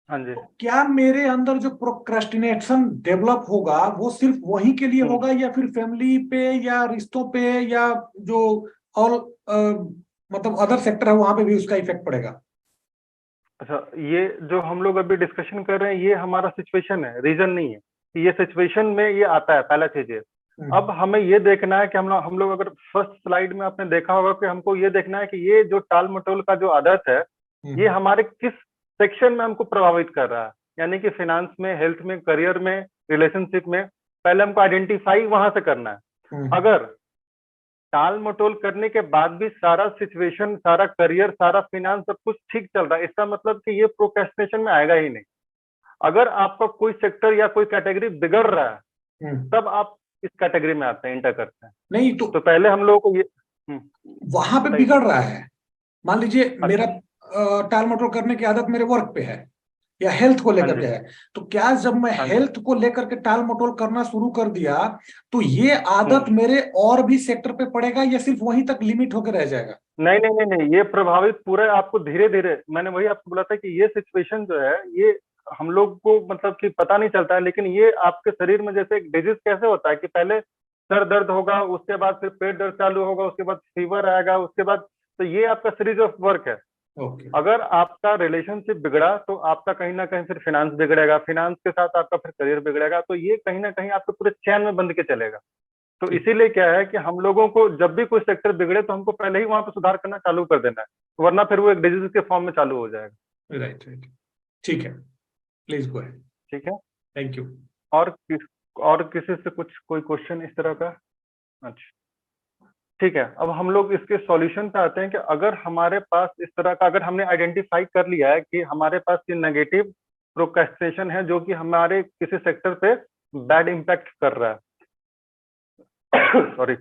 हाँ जी तो क्या मेरे अंदर जो प्रोक्रेस्टिनेशन डेवलप होगा वो सिर्फ वहीं के लिए हम्म। होगा, या फिर फैमिली पे या रिश्तों पे या जो और मतलब अदर सेक्टर है वहां पे भी उसका इफेक्ट पड़ेगा? अच्छा, ये जो हम लोग अभी डिस्कशन कर रहे हैं ये हमारा सिचुएशन है, रीजन नहीं है कि ये सिचुएशन में ये आता है, पहला चीज है। अब हम्म। हमें ये देखना है कि हम लोग अगर फर्स्ट स्लाइड में आपने देखा होगा कि हमको ये देखना है कि ये जो टाल मटोल का जो आदत है ये हम्म। हमारे किस सेक्शन में हमको प्रभावित कर रहा है, यानी कि फाइनेंस में, हेल्थ में, करियर में, रिलेशनशिप में। पहले हमको आइडेंटिफाई वहां से करना है। हम्म। अगर टाल मटोल करने के बाद भी सारा सिचुएशन, सारा करियर, सारा फाइनेंस सब कुछ ठीक चल रहा है, इसका मतलब कि ये प्रोक्रेस्टिनेशन में आएगा ही नहीं। अगर आपका कोई सेक्टर या कोई कैटेगरी बिगड़ रहा है हम्म। तब आप इस कैटेगरी में आते हैं, इंटर करते हैं। नहीं तो तो पहले हम लोगों को ये वहां पे बताइए। बिगड़ रहा है। मान लीजिए मेरा अच्छा। टाल मटोल करने की आदत मेरे वर्क पे है या हेल्थ को हाँ लेकर जी के है, तो क्या जब मैं हाँ जी हेल्थ को लेकर के टाल मटोल करना शुरू कर दिया तो ये आदत हम्म। मेरे और भी सेक्टर पे पड़ेगा, या सिर्फ वहीं तक लिमिट होकर रह जाएगा? नहीं नहीं नहीं नहीं, ये प्रभावित पूरा आपको धीरे धीरे, मैंने वही आपको बोला था कि ये सिचुएशन जो है ये हम लोग को मतलब कि पता नहीं चलता है, लेकिन ये आपके शरीर में जैसे एक डिजीज कैसे होता है कि पहले सर दर्द होगा, उसके बाद फिर पेट दर्द चालू होगा, उसके बाद फीवर आएगा, उसके बाद, तो ये आपका सीरीज ऑफ वर्क है। ओके। अगर आपका रिलेशनशिप बिगड़ा तो आपका कहीं ना कहीं फिर फाइनेंस बिगड़ेगा, फाइनेंस के साथ आपका फिर करियर बिगड़ेगा, तो ये कहीं ना कहीं आपके पूरे चैन में बंध के चलेगा। तो ठीक। इसीलिए क्या है कि हम लोगों को जब भी कोई सेक्टर बिगड़े तो हमको पहले ही वहां पर सुधार करना चालू कर देना है, वरना फिर वो एक डिजीज के फॉर्म में चालू हो जाएगा। Right, right. ठीक है, प्लीज गो अहेड। ठीक है। Thank you. और किस और किसी से कुछ कोई क्वेश्चन इस तरह का? अच्छा, ठीक है। अब हम लोग इसके सॉल्यूशन पे आते हैं कि अगर हमारे पास इस तरह का, अगर हमने आइडेंटिफाई कर लिया है कि हमारे पास ये नेगेटिव प्रोक्रेस्टिनेशन है जो कि हमारे किसी सेक्टर पे बैड इम्पैक्ट कर रहा है सॉरी,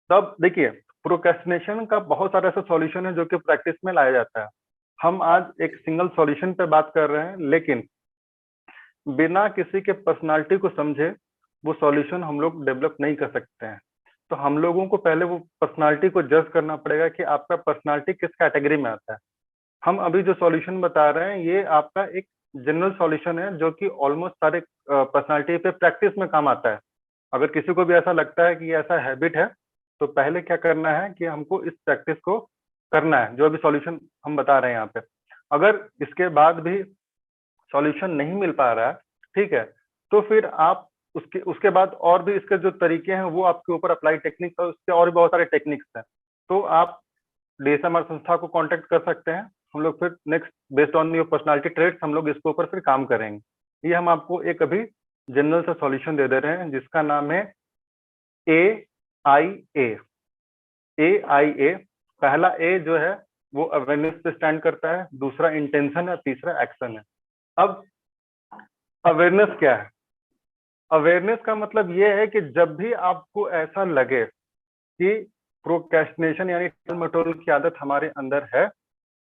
तब देखिए प्रोक्रेस्टिनेशन का बहुत सारा ऐसा सॉल्यूशन है जो कि प्रैक्टिस में लाया जाता है। हम आज एक सिंगल सॉल्यूशन पे बात कर रहे हैं, लेकिन बिना किसी के पर्सनालिटी को समझे वो सॉल्यूशन हम लोग डेवलप नहीं कर सकते हैं। तो हम लोगों को पहले वो पर्सनालिटी को जज करना पड़ेगा कि आपका पर्सनालिटी किस कैटेगरी में आता है। हम अभी जो सॉल्यूशन बता रहे हैं ये आपका एक जनरल सॉल्यूशन है जो कि ऑलमोस्ट सारे पर्सनालिटी पे प्रैक्टिस में काम आता है। अगर किसी को भी ऐसा लगता है कि ये ऐसा हैबिट है तो पहले क्या करना है कि हमको इस प्रैक्टिस को करना है जो अभी सॉल्यूशन हम बता रहे हैं यहाँ पे। अगर इसके बाद भी सॉल्यूशन नहीं मिल पा रहा है, ठीक है, तो फिर आप उसके उसके बाद और भी इसके जो तरीके हैं वो आपके ऊपर अप्लाई टेक्निक्स और उसके और भी बहुत सारे टेक्निक्स हैं। तो आप डीएसएमआर संस्था को कांटेक्ट कर सकते हैं। हम लोग फिर next based on your personality traits हम लोग इसके ऊपर फिर काम करेंगे। ये हम आपको एक अभी जनरल सा सॉल्यूशन दे दे रहे हैं जिसका नाम है ए आई ए। पहला ए जो है वो अवेयरनेस पे स्टैंड करता है, दूसरा इंटेंशन है, तीसरा एक्शन है। अब अवेयरनेस क्या है? अवेयरनेस का मतलब ये है कि जब भी आपको ऐसा लगे कि प्रोक्रेस्टिनेशन यानी टाल मटोल की आदत हमारे अंदर है,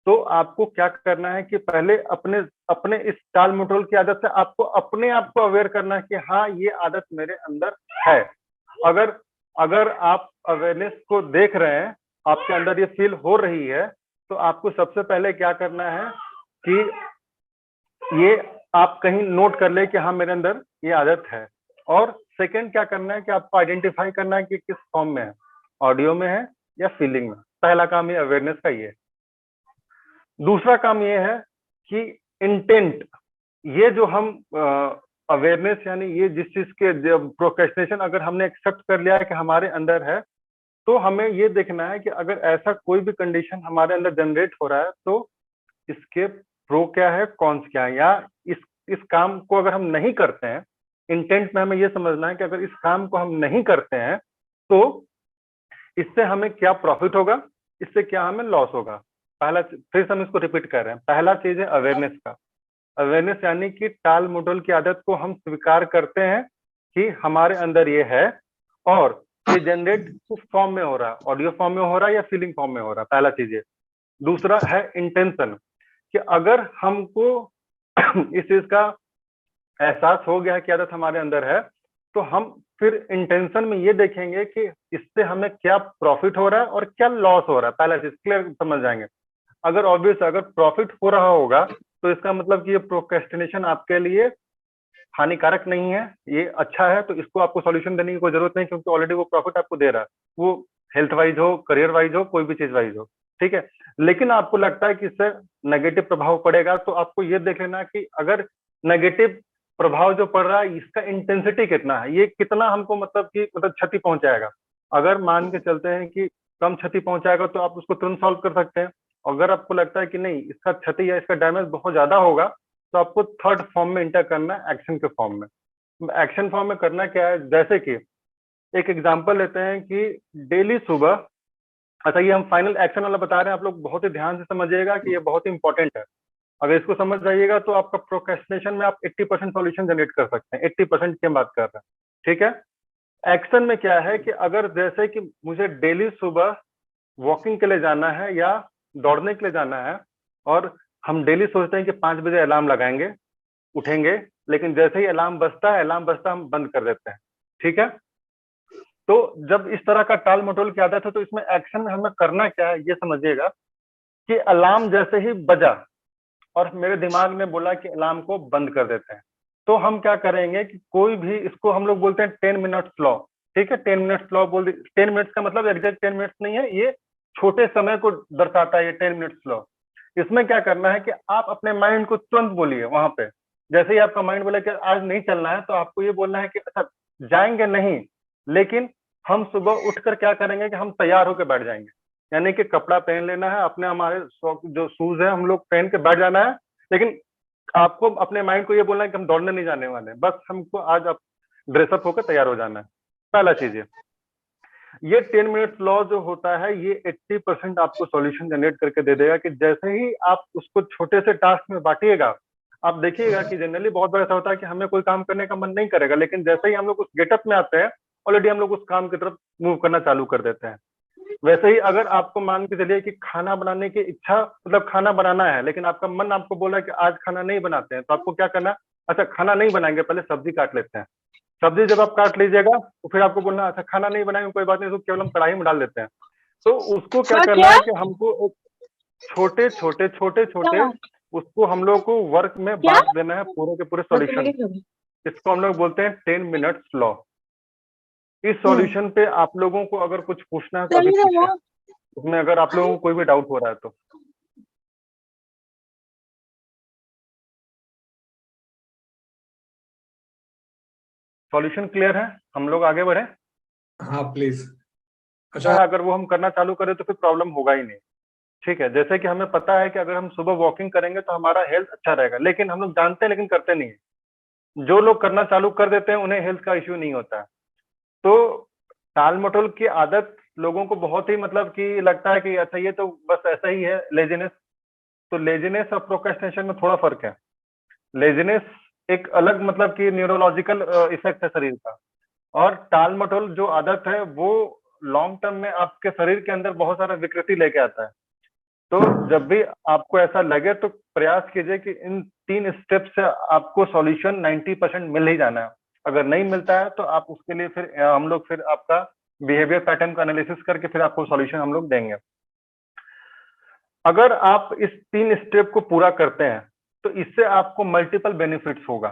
तो आपको क्या करना है कि पहले अपने अपने इस टाल मटोल की आदत से आपको अपने आप को अवेयर करना है कि हाँ ये आदत मेरे अंदर है। अगर अगर आप अवेयरनेस को देख रहे हैं, आपके अंदर ये फील हो रही है, तो आपको सबसे पहले क्या करना है कि ये आप कहीं नोट कर ले कि हाँ मेरे अंदर ये आदत है। और सेकंड क्या करना है कि आपको आइडेंटिफाई करना है कि किस फॉर्म में है, ऑडियो में है या फीलिंग में। पहला काम ये अवेयरनेस का ही है। दूसरा काम ये है कि इंटेंट, ये जो हम अवेयरनेस यानी ये जिस चीज के प्रोक्रेस्टिनेशन अगर हमने एक्सेप्ट कर लिया है कि हमारे अंदर है, तो हमें ये देखना है कि अगर ऐसा कोई भी कंडीशन हमारे अंदर जनरेट हो रहा है तो इसके प्रो क्या है, कॉन्स क्या है, या इस काम को अगर हम नहीं करते हैं, इंटेंट में हमें ये समझना है कि अगर इस काम को हम नहीं करते हैं तो इससे हमें क्या प्रॉफिट होगा, इससे क्या हमें लॉस होगा। पहला, फिर से हम इसको रिपीट कर रहे हैं, पहला चीज है अवेयरनेस का। अवेयरनेस यानी कि टाल मटोल की आदत को हम स्वीकार करते हैं कि हमारे अंदर ये है और ये जनरेट किस फॉर्म में हो रहा है, ऑडियो फॉर्म में हो रहा है या फीलिंग फॉर्म में हो रहा है, पहला चीज है। दूसरा है इंटेंशन, कि अगर हमको इस चीज का एहसास हो गया है कि आदत हमारे अंदर है, तो हम फिर इंटेंशन में ये देखेंगे कि इससे हमें क्या प्रॉफिट हो रहा है और क्या लॉस हो रहा है। पहला चीज क्लियर समझ जाएंगे। अगर ऑब्वियस अगर प्रॉफिट हो रहा होगा तो इसका मतलब कि ये प्रोक्रेस्टिनेशन आपके लिए हानिकारक नहीं है, ये अच्छा है, तो इसको आपको सॉल्यूशन देने की कोई जरूरत नहीं, क्योंकि ऑलरेडी वो प्रॉफिट आपको दे रहा है, वो हेल्थ वाइज हो, करियर वाइज हो, कोई भी चीज वाइज हो, ठीक है। लेकिन आपको लगता है कि इससे नेगेटिव प्रभाव पड़ेगा, तो आपको ये देख लेना कि अगर नेगेटिव प्रभाव जो पड़ रहा है इसका इंटेंसिटी कितना है, ये कितना हमको मतलब कि मतलब क्षति पहुंचाएगा। अगर मान के चलते हैं कि कम क्षति पहुंचाएगा तो आप उसको तुरंत सॉल्व कर सकते हैं। अगर आपको लगता है कि नहीं इसका क्षति या इसका डैमेज बहुत ज्यादा होगा, तो आपको थर्ड फॉर्म में इंटर करना है, एक्शन के फॉर्म में। एक्शन फॉर्म में करना क्या है, जैसे कि एक एग्जांपल लेते हैं कि डेली सुबह, अच्छा ये हम फाइनल एक्शन वाला बता रहे हैं, आप लोग बहुत ही ध्यान से समझिएगा कि ये बहुत ही इंपॉर्टेंट है। अगर इसको समझ जाइएगा तो आपका प्रोक्रेस्टिनेशन में आप 80% सॉल्यूशन जनरेट कर सकते हैं। 80% की हम बात कर रहे हैं, ठीक है। एक्शन में क्या है कि अगर जैसे कि मुझे डेली सुबह वॉकिंग के लिए जाना है या दौड़ने के लिए जाना है, और हम डेली सोचते हैं कि 5 बजे अलार्म लगाएंगे, उठेंगे, लेकिन जैसे ही अलार्म बजता है, अलार्म बजता हम बंद कर देते हैं, ठीक है। तो जब इस तरह का टाल मटोल की आदत है तो इसमें एक्शन में हमें करना क्या है ये समझिएगा कि अलार्म जैसे ही बजा और मेरे दिमाग ने बोला कि अलार्म को बंद कर देते हैं, तो हम क्या करेंगे कि कोई भी, इसको हम लोग बोलते हैं 10 मिनट्स लॉ, ठीक है। 10 मिनट्स लॉ बोल दी, 10 मिनट्स का मतलब एग्जैक्ट 10 मिनट्स नहीं है, ये छोटे समय को दर्शाता है ये 10 मिनट्स लॉ। इसमें क्या करना है कि आप अपने माइंड को तुरंत बोलिए वहां पे, जैसे ही आपका माइंड बोले कि आज नहीं चलना है, तो आपको ये बोलना है कि अच्छा जाएंगे नहीं, लेकिन हम सुबह उठकर क्या करेंगे कि हम तैयार होकर बैठ जाएंगे। यानी कि कपड़ा पहन लेना है अपने, हमारे जो शूज है हम लोग पहन के बैठ जाना है, लेकिन आपको अपने माइंड को ये बोलना है कि हम दौड़ने नहीं जाने वाले, बस हमको आज आप ड्रेसअप होकर तैयार हो जाना है। पहला चीज ये 10 मिनट लॉ जो होता है ये 80% आपको सॉल्यूशन जनरेट करके दे देगा, कि जैसे ही आप उसको छोटे से टास्क में बांटिएगा, आप देखिएगा कि जनरली बहुत बार ऐसा होता है कि हमें कोई काम करने का मन नहीं करेगा, लेकिन जैसे ही हम लोग उस गेटअप में आते हैं, ऑलरेडी हम लोग उस काम की तरफ मूव करना चालू कर देते हैं। वैसे ही अगर आपको मान के चलिए कि खाना बनाने की इच्छा, मतलब खाना बनाना है, लेकिन आपका मन आपको बोला कि आज खाना नहीं बनाते हैं, तो आपको क्या करना है, अच्छा खाना नहीं बनाएंगे, पहले सब्जी काट लेते हैं। सब्जी जब आप काट लीजिएगा तो फिर आपको बोलना अच्छा खाना नहीं बनाएंगे कोई बात नहीं, तो केवल हम कढ़ाई में डाल देते हैं। तो उसको क्या हाँ करना क्या है कि हमको एक छोटे छोटे छोटे छोटे क्या उसको हम लोग को वर्क में क्या बांट देना है, पूरे के पूरे बस मेरी सॉल्यूशन। खबर। इसको हम लोग बोलते हैं 10 मिनट्स लॉ। इस हम्म सॉल्यूशन पे आप लोगों को अगर कुछ पूछना है तो अभी चलिए पूछे, वो उसमें अगर आप लोगों को कोई भी डाउट हो रहा है तो। सॉल्यूशन क्लियर है, हम लोग आगे बढ़े। हाँ प्लीज। अच्छा। अगर वो हम करना चालू करें तो फिर प्रॉब्लम होगा ही नहीं, ठीक है। जैसे कि हमें पता है कि अगर हम सुबह वॉकिंग करेंगे तो हमारा हेल्थ अच्छा रहेगा, लेकिन हम लोग जानते हैं लेकिन करते नहीं है। जो लोग करना चालू कर देते हैं उन्हें हेल्थ का इश्यू नहीं होता है। तो टाल मटोल की आदत लोगों को बहुत ही मतलब कि लगता है कि अच्छा ये तो बस ऐसा ही है, लेजीनेस। तो लेजीनेस और प्रोक्रेस्टिनेशन में थोड़ा फर्क है। लेजीनेस एक अलग मतलब कि न्यूरोलॉजिकल इफेक्ट है शरीर का, और टाल मटोल जो आदत है वो लॉन्ग टर्म में आपके शरीर के अंदर बहुत सारा विकृति लेके आता है। तो जब भी आपको ऐसा लगे तो प्रयास कीजिए कि इन 3 स्टेप से आपको सॉल्यूशन 90% मिल ही जाना है। अगर नहीं मिलता है तो आप उसके लिए फिर हम लोग फिर आपका बिहेवियर पैटर्न का एनालिसिस करके फिर आपको सॉल्यूशन हम लोग देंगे। अगर आप इस 3 स्टेप को पूरा करते हैं तो इससे आपको मल्टीपल बेनिफिट्स होगा।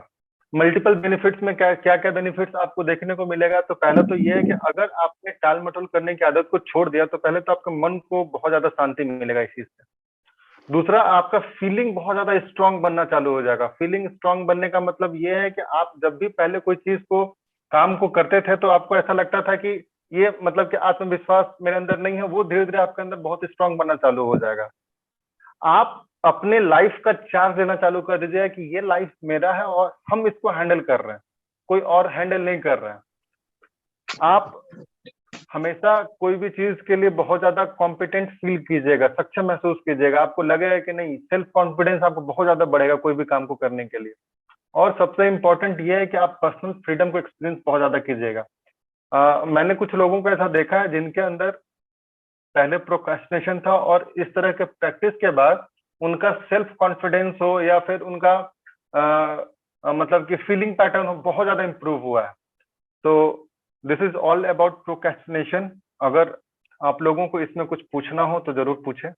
मल्टीपल बेनिफिट्स में क्या क्या क्या बेनिफिट्स आपको देखने को मिलेगा। तो पहला तो ये है कि अगर आपने टाल मटोल करने की आदत को छोड़ दिया तो पहले तो आपके मन को बहुत ज्यादा शांति मिलेगा इस चीज से। दूसरा, आपका फीलिंग बहुत ज्यादा स्ट्रांग बनना चालू हो जाएगा। फीलिंग स्ट्रांग बनने का मतलब ये है कि आप जब भी पहले कोई चीज को काम को करते थे तो आपको ऐसा लगता था कि ये मतलब कि आत्मविश्वास मेरे अंदर नहीं है, वो धीरे धीरे आपके अंदर बहुत स्ट्रांग बनना चालू हो जाएगा। आप अपने लाइफ का चार्ज लेना चालू कर दीजिएगा कि ये लाइफ मेरा है और हम इसको हैंडल कर रहे हैं, कोई और हैंडल नहीं कर रहा है। आप हमेशा कोई भी चीज के लिए बहुत ज्यादा कॉम्पिटेंट फील कीजिएगा, सक्षम महसूस कीजिएगा। आपको लगेगा कि नहीं, सेल्फ कॉन्फिडेंस आपको बहुत ज्यादा बढ़ेगा कोई भी काम को करने के लिए। और सबसे इंपॉर्टेंट ये है कि आप पर्सनल फ्रीडम को एक्सपीरियंस बहुत ज्यादा कीजिएगा। मैंने कुछ लोगों को ऐसा देखा है जिनके अंदर पहले प्रोक्रेस्टिनेशन था और इस तरह के प्रैक्टिस के बाद उनका सेल्फ कॉन्फिडेंस हो या फिर उनका मतलब कि फीलिंग पैटर्न हो, बहुत ज्यादा इंप्रूव हुआ है। तो this is all about procrastination. अगर आप लोगों को इसमें कुछ पूछना हो तो जरूर पूछें।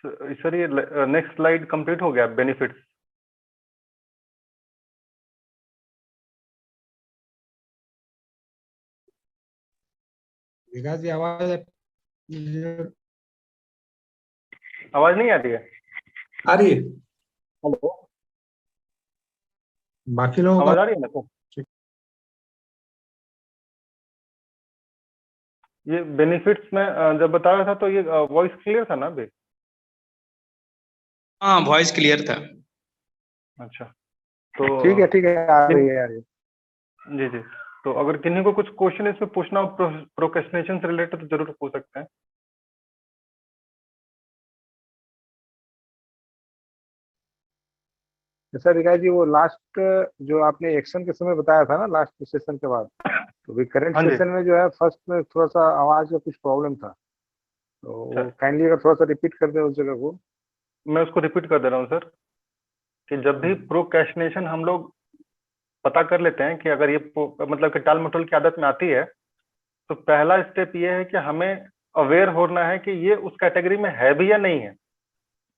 सर ये नेक्स्ट स्लाइड कंप्लीट हो गया, बेनिफिट्स। विकास जी आवाज आवाज नहीं आती है? आ रही है। हेलो, बाकी लोगों आवाज का आ रही है ना सर? ये बेनिफिट्स में जब बता रहा था तो ये वॉइस क्लियर था ना अभी? हाँ वॉइस क्लियर था। अच्छा, तो ठीक है आ रही है, आ रही है। जी जी। तो अगर किन्हीं को कुछ क्वेश्चन इसमें पूछना हो प्रोक्रेस्टिनेशन से रिलेटेड तो जरूर पूछ सकते हैं। सर विकास जी वो लास्ट जो आपने एक्शन के समय बताया था ना, लास्ट सेशन के बाद, तो भी करंट हाँ जी। सेशन में जो है फर्स्ट में थोड़ा सा आवाज का कुछ प्रॉब्लम था, तो वो काइंडली अगर थोड़ा सा रिपीट कर दें उस जगह को। मैं उसको रिपीट कर दे रहा हूँ सर, कि जब भी प्रोक्रेस्टिनेशन हम लोग पता कर लेते हैं कि अगर ये मतलब कि टाल मटोल की आदत में आती है, तो पहला स्टेप ये है कि हमें अवेयर होना है कि ये उस कैटेगरी में है भी या नहीं है।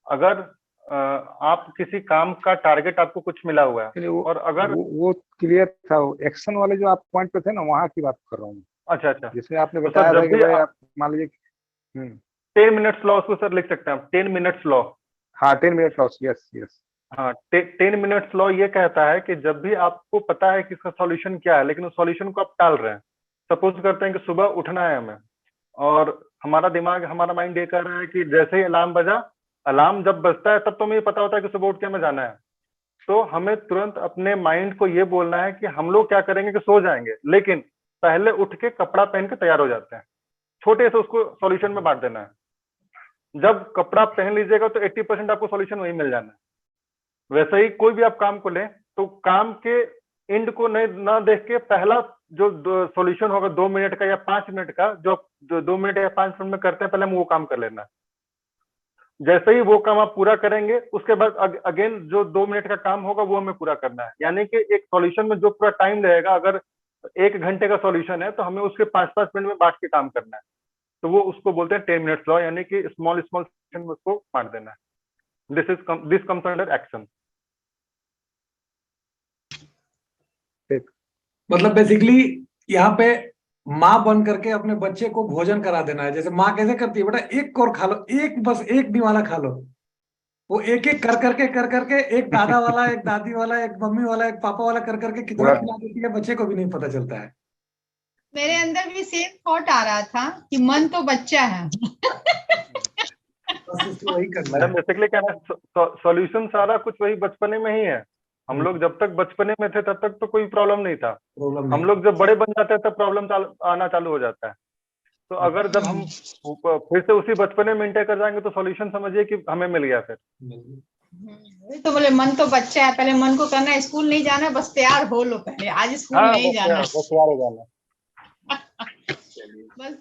अगर आप किसी काम का टारगेट आपको कुछ मिला हुआ है और अगर वो क्लियर था, एक्शन वाले जो आप पॉइंट पे थे ना, वहाँ की बात कर रहा हूँ। अच्छा अच्छा, जिसमें आपने तो बताया सर था जब कि भी भाई आप मान लीजिए 10 मिनट्स लॉ उसको सर लिख सकते हैं आप, 10 मिनट्स लॉ। हाँ 10 मिनट लॉस, यस यस। हाँ, 10 मिनट्स लॉ ये कहता है कि जब भी आपको पता है कि इसका सॉल्यूशन क्या है लेकिन उस सॉल्यूशन को आप टाल रहे हैं। सपोज करते हैं कि सुबह उठना है हमें और हमारा दिमाग, हमारा माइंड ये कर रहा है कि जैसे ही अलार्म बजा, अलार्म जब बजता है तब तो हमें पता होता है कि सुबह उठ के हमें जाना है। तो हमें तुरंत अपने माइंड को ये बोलना है कि हम लोग क्या करेंगे कि सो जाएंगे, लेकिन पहले उठ के कपड़ा पहन के तैयार हो जाते हैं। छोटे से उसको सॉल्यूशन में बांट देना है। जब कपड़ा पहन लीजिएगा तो 80% आपको सॉल्यूशन वही मिल जाना है। वैसे ही कोई भी आप काम को लें तो काम के एंड को नहीं ना देख के पहला जो सॉल्यूशन होगा 2 मिनट का या 5 मिनट का, जो 2 मिनट या 5 मिनट में करते हैं, पहले हम वो काम कर लेना है। जैसे ही वो काम आप पूरा करेंगे उसके बाद अगेन जो 2 मिनट का काम होगा वो हमें पूरा करना है। यानी कि एक सॉल्यूशन में जो पूरा टाइम रहेगा, अगर 1 घंटे का सॉल्यूशन है तो हमें उसके 5-5 मिनट में बांट के काम करना है। तो वो उसको बोलते हैं 10 मिनट्स लॉ, यानी कि स्मॉल स्मॉल सेक्शन में उसको बांट देना है। This comes under action. मतलब बेसिकली यहाँ पे माँ बन करके अपने बच्चे को भोजन करा देना है। जैसे माँ कैसे करती है, बेटा एक और खा लो, एक बस एक निवाला खा लो। वो एक एक कर करके एक दादा वाला, एक दादी वाला, एक मम्मी वाला, एक पापा वाला कर करके कितना खिला देती है, बच्चे को भी नहीं पता चलता है। मेरे अंदर भी सेम थॉट आ रहा था कि मन तो बच्चा है। बस उसको वही करना मैडम है। बेसिकली क्या है, सॉल्यूशन सारा कुछ वही बचपने में ही है। हम लोग जब तक बचपने में थे तब तक तो कोई प्रॉब्लम नहीं था। प्रॉब्लम हम नहीं। लोग जब बड़े बन जाते हैं तब प्रॉब्लम आना चालू हो जाता है। तो अगर जब हम फिर से उसी बचपने में इंटर कर जाएंगे तो सॉल्यूशन समझिए कि हमें मिल गया फिर। वही तो बोले, मन तो बच्चा है, पहले मन को करना है, स्कूल नहीं जाना, बस तैयार हो लो पहले, आज स्कूल हाँ नहीं बस जाना। बस तैयार हो जाना। बस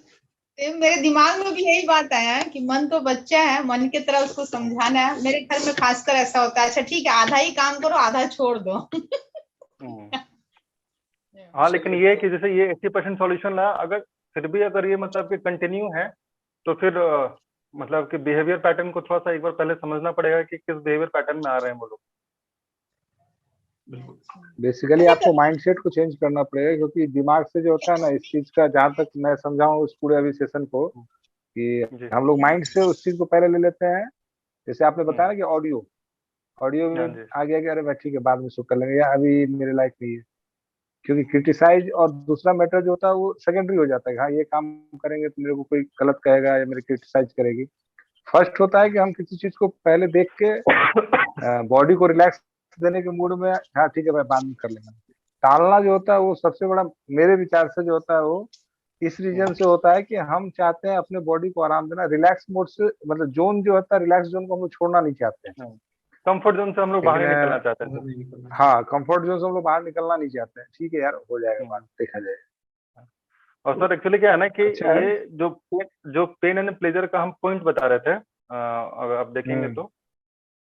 मेरे दिमाग में भी यही बात आया है कि मन तो बच्चा है, मन की तरह उसको समझाना है। मेरे घर में खासकर ऐसा होता है, अच्छा ठीक है आधा ही काम करो, आधा छोड़ दो। हाँ लेकिन ये है कि जैसे ये 80% सॉल्यूशन रहा, अगर फिर भी अगर ये मतलब कि कंटिन्यू है तो फिर मतलब कि बिहेवियर पैटर्न को थोड़ा सा एक बार पहले समझना पड़ेगा कि किस बिहेवियर पैटर्न में आ रहे हैं वो लोग। बेसिकली आपको माइंडसेट को चेंज करना पड़ेगा, क्योंकि दिमाग से जो होता है ना इस चीज का, जहां तक मैं समझाऊं उस पूरे अभी सेशन को, कि जी हम लोग माइंड से उस चीज को पहले ले लेते हैं। जैसे आपने बताया ना कि ऑडियो हाँ में जी आ गया कि अरे भाई ठीक है बाद में शुरू कर लेंगे, या अभी मेरे लायक नहीं है। क्योंकि क्रिटिसाइज और दूसरा मैटर जो होता है वो सेकेंडरी हो जाता है। हाँ ये काम करेंगे तो मेरे को कोई गलत कहेगा या मेरे क्रिटिसाइज करेगी। फर्स्ट होता है कि हम किसी चीज को पहले देख के बॉडी को रिलैक्स देने के मूड में, हाँ ठीक है भाई बाद में कर लेंगे। टालना जो होता है वो सबसे बड़ा मेरे विचार से जो होता है वो इस रीजन से होता है कि हम चाहते हैं अपने बॉडी को आराम देना, रिलैक्स मोड से, मतलब जोन जो होता है रिलैक्स जोन को हम लोग छोड़ना नहीं चाहते हैं। कंफर्ट जोन से हम लोग बाहर लेकिन नहीं निकलना चाहते हैं। हाँ कंफर्ट जोन से हम लोग बाहर निकलना नहीं चाहते हैं। ठीक है यार हो जाएगा बात, देखा जाएगा। और सर एक्चुअली क्या है ना कि अच्छा है। ये जो पेन एंड प्लेजर का हम पॉइंट बता रहे थे, अगर आप देखेंगे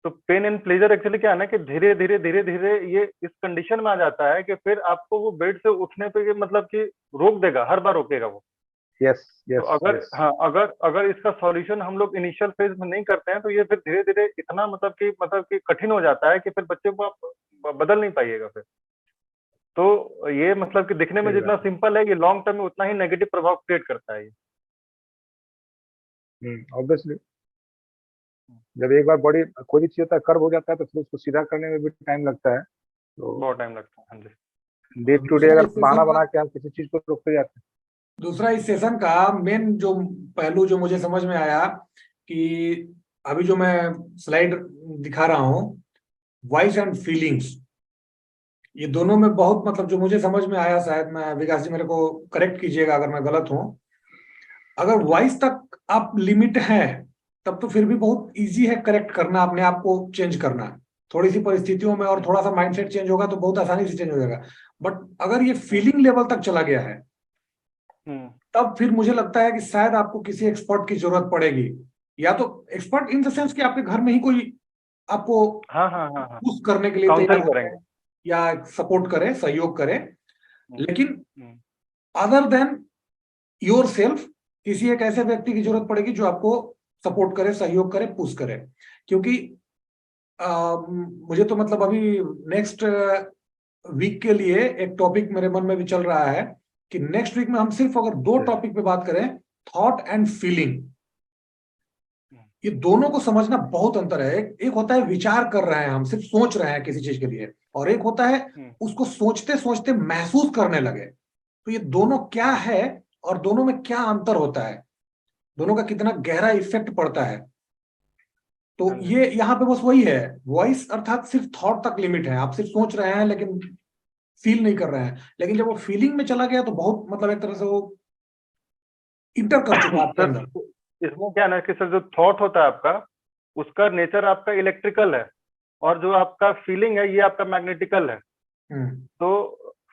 तो पेन एंड प्लेजर एक्चुअली क्या है ना कि धीरे धीरे ये इस कंडीशन में आ जाता है कि फिर आपको वो बेड से उठने पे मतलब कि रोक देगा, हर बार रोकेगा वो। यस तो यस अगर यस हाँ अगर इसका सॉल्यूशन हम लोग इनिशियल फेज में नहीं करते हैं तो ये फिर धीरे धीरे इतना मतलब कि कठिन हो जाता है कि फिर बच्चे को आप बदल नहीं पाइएगा फिर। तो ये मतलब कि दिखने में सही जितना बात सिंपल है, ये लॉन्ग टर्म में उतना ही नेगेटिव प्रभाव क्रिएट करता है ये। ऑब्वियसली जब एक बार बॉडी कोई भी चीज होता है कर्व हो जाता है तो फिर उसको सीधा करने में भी टाइम लगता है। तो बहुत टाइम लगता है। हाँ जी डे टू डे दूसरा अगर इस बहाना सेशन बना का के हम किसी चीज को रोकते जाते हैं। दूसरा इस सेशन का मेन जो पहलू जो मुझे समझ में आया कि अभी जो मैं स्लाइड दिखा रहा हूं, वॉइस एंड फीलिंग्स, ये दोनों में बहुत मतलब जो मुझे समझ में आया, शायद मैं विकास जी मेरे को करेक्ट कीजिएगा अगर मैं गलत हूं, अगर वॉइस तक आप लिमिट है तब तो फिर भी बहुत इजी है करेक्ट करना, अपने आप को चेंज करना। थोड़ी सी परिस्थितियों में और थोड़ा सा माइंडसेट चेंज होगा तो बहुत आसानी से चेंज हो जाएगा। बट अगर ये फीलिंग लेवल तक चला गया है तब फिर मुझे लगता है कि शायद आपको किसी एक्सपर्ट की जरूरत पड़ेगी, या तो एक्सपर्ट इन द सेंस कि आपके घर में ही कोई आपको हाँ हाँ हाँ हाँ पुश करने के लिए तैयार काउंसल हो करेंगे। या सपोर्ट करे, सहयोग करे। लेकिन हम्म, अदर देन योर सेल्फ किसी एक ऐसे व्यक्ति की जरूरत पड़ेगी जो आपको सपोर्ट करे, सहयोग करे, पुश करे। क्योंकि मुझे तो मतलब अभी नेक्स्ट वीक के लिए एक टॉपिक मेरे मन में भी चल रहा है कि नेक्स्ट वीक में हम सिर्फ अगर दो टॉपिक पे बात करें, थॉट एंड फीलिंग, ये दोनों को समझना बहुत अंतर है। एक होता है विचार कर रहे हैं हम, सिर्फ सोच रहे हैं किसी चीज के लिए, और एक होता है उसको सोचते सोचते महसूस करने लगे। तो ये दोनों क्या है और दोनों में क्या अंतर होता है, दोनों का कितना गहरा इफेक्ट पड़ता है। तो ये यहाँ पे बस वही है, वॉइस अर्थात सिर्फ थॉट तक लिमिट है, आप सिर्फ सोच रहे हैं लेकिन फील नहीं कर रहे हैं। लेकिन जब वो फीलिंग में चला गया तो बहुत मतलब एक तरह से वो इंटर कर चुका है आपके सर अंदर। इसमें क्या है ना कि सर जो थॉट होता है आपका, उसका नेचर आपका इलेक्ट्रिकल है, और जो आपका फीलिंग है ये आपका मैग्नेटिकल है। तो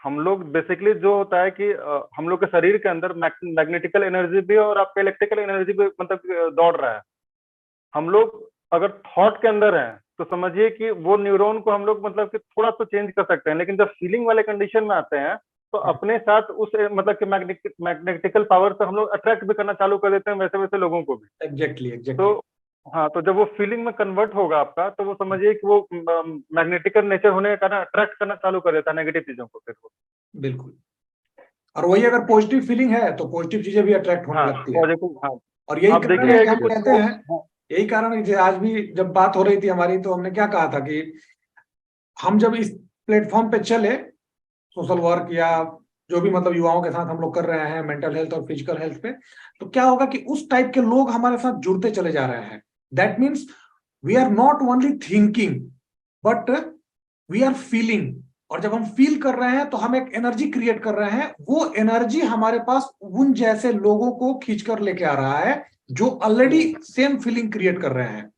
हम लोग बेसिकली जो होता है कि हम लोग के शरीर के अंदर मैग्नेटिकल एनर्जी भी है और आपका इलेक्ट्रिकल एनर्जी भी मतलब दौड़ रहा है। हम लोग अगर थॉट के अंदर हैं तो समझिए कि वो न्यूरॉन को हम लोग मतलब कि थोड़ा तो चेंज कर सकते हैं, लेकिन जब फीलिंग वाले कंडीशन में आते हैं तो अपने साथ उस मतलब कि मैग्नेटिकल पावर से हम लोग अट्रैक्ट भी करना चालू कर देते हैं वैसे वैसे लोगों को भी। एग्जैक्टली तो हाँ, तो जब वो फीलिंग में कन्वर्ट होगा आपका तो वो समझिए कि वो मैग्नेटिकल नेचर होने के कारण अट्रैक्ट करना चालू कर देता है नेगेटिव चीजों को फिर वो। बिल्कुल। और वही अगर पॉजिटिव फीलिंग है तो पॉजिटिव चीजें भी अट्रैक्ट होने हाँ लगती है। पॉजिटिव। हाँ और यही आप कारण है देखिए कि हम कि कहते हैं, यही कारण है कि आज भी जब बात हो रही थी हमारी तो हमने क्या कहा था कि हम जब इस प्लेटफॉर्म पे चले, सोशल वर्क या जो भी मतलब युवाओं के साथ हम लोग कर रहे हैं मेंटल हेल्थ और फिजिकल हेल्थ पे, तो क्या होगा कि उस टाइप के लोग हमारे साथ जुड़ते चले जा रहे हैं। That means we are not only thinking but we are feeling. और जब हम फील कर रहे हैं तो हम एक एनर्जी क्रिएट कर रहे हैं, वो एनर्जी हमारे पास उन जैसे लोगों को खींचकर लेके आ रहा है जो ऑलरेडी सेम फीलिंग क्रिएट कर रहे हैं।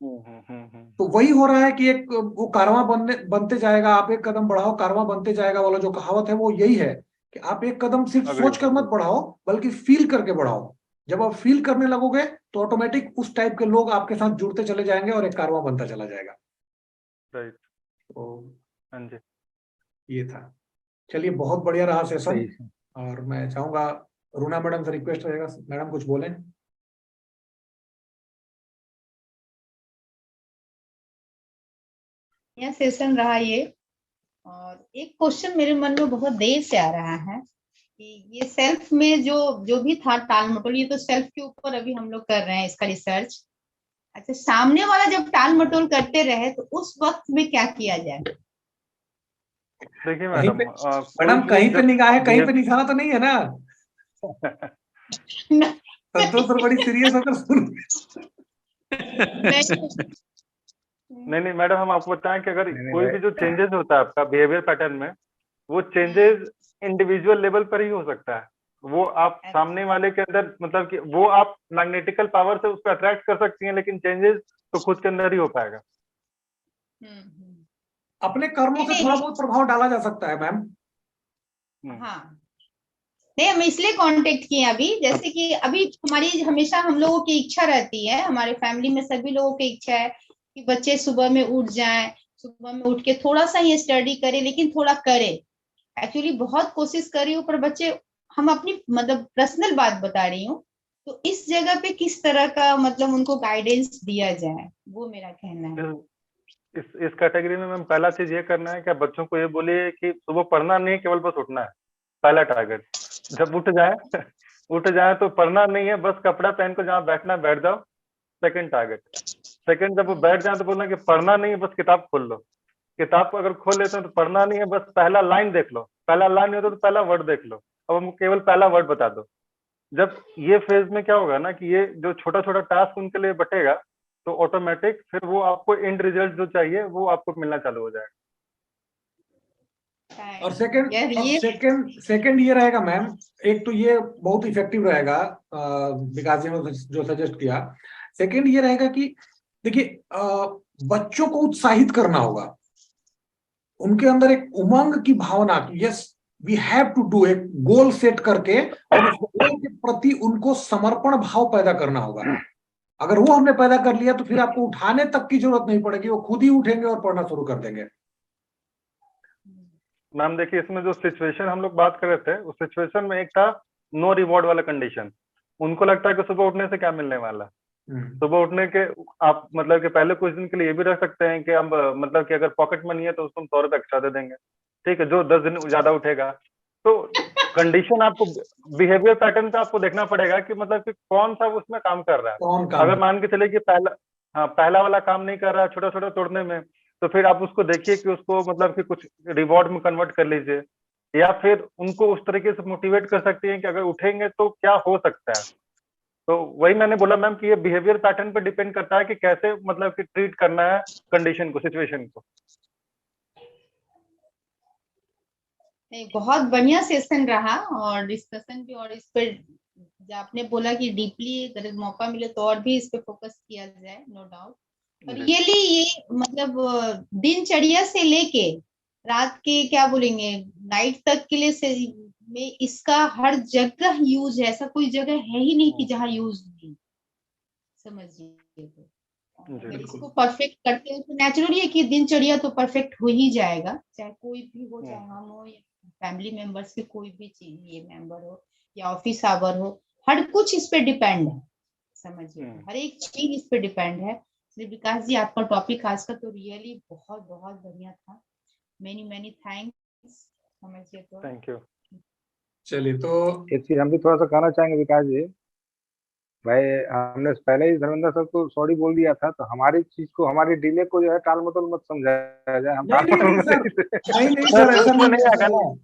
तो वही हो रहा है कि एक वो कारवां बनते जाएगा, आप एक कदम बढ़ाओ कारवां बनते जाएगा वाला जो कहावत है वो यही है कि आप एक कदम सिर्फ सोच कर मत बढ़ाओ बल्कि फील करके बढ़ाओ। जब आप फील करने लगोगे तो ऑटोमेटिक उस टाइप के लोग आपके साथ जुड़ते चले जाएंगे और एक कारवां बनता चला जाएगा। राइट। तो हाँ जी, ये था। चलिए, बहुत बढ़िया रहा सेशन। सही है। और मैं चाहूंगा रूना मैडम से रिक्वेस्ट रहेगा, मैडम कुछ बोलें। यह सेशन रहा ये। और एक क्वेश्चन मेरे मन में बहुत देर से आ रहा है कि ये सेल्फ में जो भी था टाल मटोल, ये तो सेल्फ के ऊपर अभी हम लोग कर रहे हैं इसका रिसर्च। अच्छा, सामने वाला जब टाल मटोल करते रहे तो उस वक्त में क्या किया जाए? देखिए कहीं मैडम, पे मैडम कहीं पे निगाह कहीं पे निशाना तो नहीं है ना? संतोष सर बड़ी सीरियस होकर सुन। नहीं नहीं मैडम, हम आपको बताएं कि अगर नहीं कोई भी जो चेंजेस होता है आपका बिहेवियर पैटर्न में, वो चेंजेस इंडिविजुअल लेवल पर ही हो सकता है। वो आप सामने वाले के अंदर, मतलब कि वो आप मैग्नेटिकल पावर से उसको अट्रैक्ट कर सकती हैं, लेकिन चेंजेस तो खुद के अंदर ही हो पाएगा। अपने कर्मों से थोड़ा बहुत प्रभाव डाला जा सकता है मैम। हाँ, नहीं हम इसलिए कांटेक्ट किए अभी, जैसे कि अभी हमारी हमेशा हम लोगों की इच्छा रहती है, हमारे फैमिली में सभी लोगों की इच्छा है कि बच्चे सुबह में उठ जाएं, सुबह में उठ के थोड़ा सा ही स्टडी करें, लेकिन थोड़ा करें। एक्चुअली बहुत कोशिश कर रही हूँ पर बच्चे, हम अपनी मतलब पर्सनल बात बता रही हूँ, तो इस जगह पे किस तरह का मतलब उनको गाइडेंस दिया जाए, वो मेरा कहना है। इस कैटेगरी में मैम पहला चीज ये करना है कि आप बच्चों को ये बोलिए कि सुबह पढ़ना नहीं है, केवल बस उठना है। पहला टारगेट। जब उठ जाए उठ जाए तो पढ़ना नहीं है, बस कपड़ा पहन कर जहाँ बैठना है बैठ जाओ। Second target. सेकंड, जब वो बैठ जाए तो बोलना कि पढ़ना नहीं है, बस किताब खोल लो। किताब को अगर खोल लेते हैं तो पढ़ना नहीं है, बस पहला लाइन देख लो। पहला लाइन होता तो पहला वर्ड देख लो। अब हमको केवल पहला वर्ड बता दो। जब ये फेज में क्या होगा ना कि ये जो छोटा छोटा टास्क उनके लिए बटेगा, तो ऑटोमेटिक फिर वो आपको एंड रिजल्ट जो चाहिए वो आपको मिलना चालू हो जाएगा। और सेकंड ये रहेगा मैम, एक तो ये बहुत इफेक्टिव रहेगा विकास जी ने जो सजेस्ट किया। सेकंड ये रहेगा कि देखिए, बच्चों को उत्साहित करना होगा, उनके अंदर एक उमंग की भावना की, yes we have to do, एक गोल सेट करके और उस गोल के प्रति उनको समर्पण भाव पैदा करना होगा। अगर वो हमने पैदा कर लिया तो फिर आपको उठाने तक की जरूरत नहीं पड़ेगी, वो खुद ही उठेंगे और पढ़ना शुरू कर देंगे। मैम देखिए, इसमें जो सिचुएशन हम लोग बात कर रहे थे, उस सिचुएशन में एक था नो रिवॉर्ड वाला कंडीशन। उनको लगता है कि सुबह उठने से क्या मिलने वाला। सुबह उठने के आप मतलब कि पहले कुछ दिन के लिए ये भी रख सकते हैं कि हम मतलब कि अगर पॉकेट मनी है तो उसको हम 100 रुपए एक्स्ट्रा दे देंगे, ठीक है, जो 10 दिन ज्यादा उठेगा। तो कंडीशन आपको बिहेवियर पैटर्न पे आपको देखना पड़ेगा कि मतलब कि कौन सा उसमें काम कर रहा है। अगर मान के चले कि पहला वाला काम नहीं कर रहा है छोटा छोटा तोड़ने में, तो फिर आप उसको देखिए कि उसको मतलब कि कुछ रिवॉर्ड में कन्वर्ट कर लीजिए, या फिर उनको उस तरीके से मोटिवेट कर सकती हैं कि अगर उठेंगे तो क्या हो सकता है। तो वही मैंने बोला मैम कि ये बिहेवियर पैटर्न पे डिपेंड करता है कि कैसे मतलब कि ट्रीट करना है कंडीशन को, सिचुएशन को। नहीं, बहुत बढ़िया सेशन रहा और डिस्कशन भी, और इस पर आपने बोला कि डीपली अगर मौका मिले तो और भी इस पे फोकस किया जाए, नो डाउट। और ये मतलब दिनचर्या से लेके रात के क्या बोलेंगे नाइट तक के लिए में इसका हर जगह यूज है, ऐसा कोई जगह है ही नहीं कि जहाँ यूज नहीं, समझिए। तो अगर इसको परफेक्ट करते हैं तो नेचुरली है कि दिनचर्या तो परफेक्ट हो ही जाएगा, चाहे कोई भी हो, चाहे हम हो या फैमिली मेंबर्स के कोई भी चीज, ये मेंबर हो या ऑफिस आवर हो, हर कुछ इस पे डिपेंड है, समझिए। हर एक चीज इस पे डिपेंड है। विकास जी, आपका टॉपिक खासकर तो रियली बहुत बहुत बढ़िया था। मेनी मेनी थैंक्स, समझिए। तो थैंक यू। चलिए, तो एक चीज हम भी थोड़ा सा कहना चाहेंगे विकास जी भाई, हमने पहले ही धर्मेंद्र सर को सॉरी बोल दिया था, तो हमारी चीज को, हमारी डिले को जो है टाल मटोल मत समझाया जाए। हम टाल मटोल नहीं सर, ऐसा नहीं आएगा ना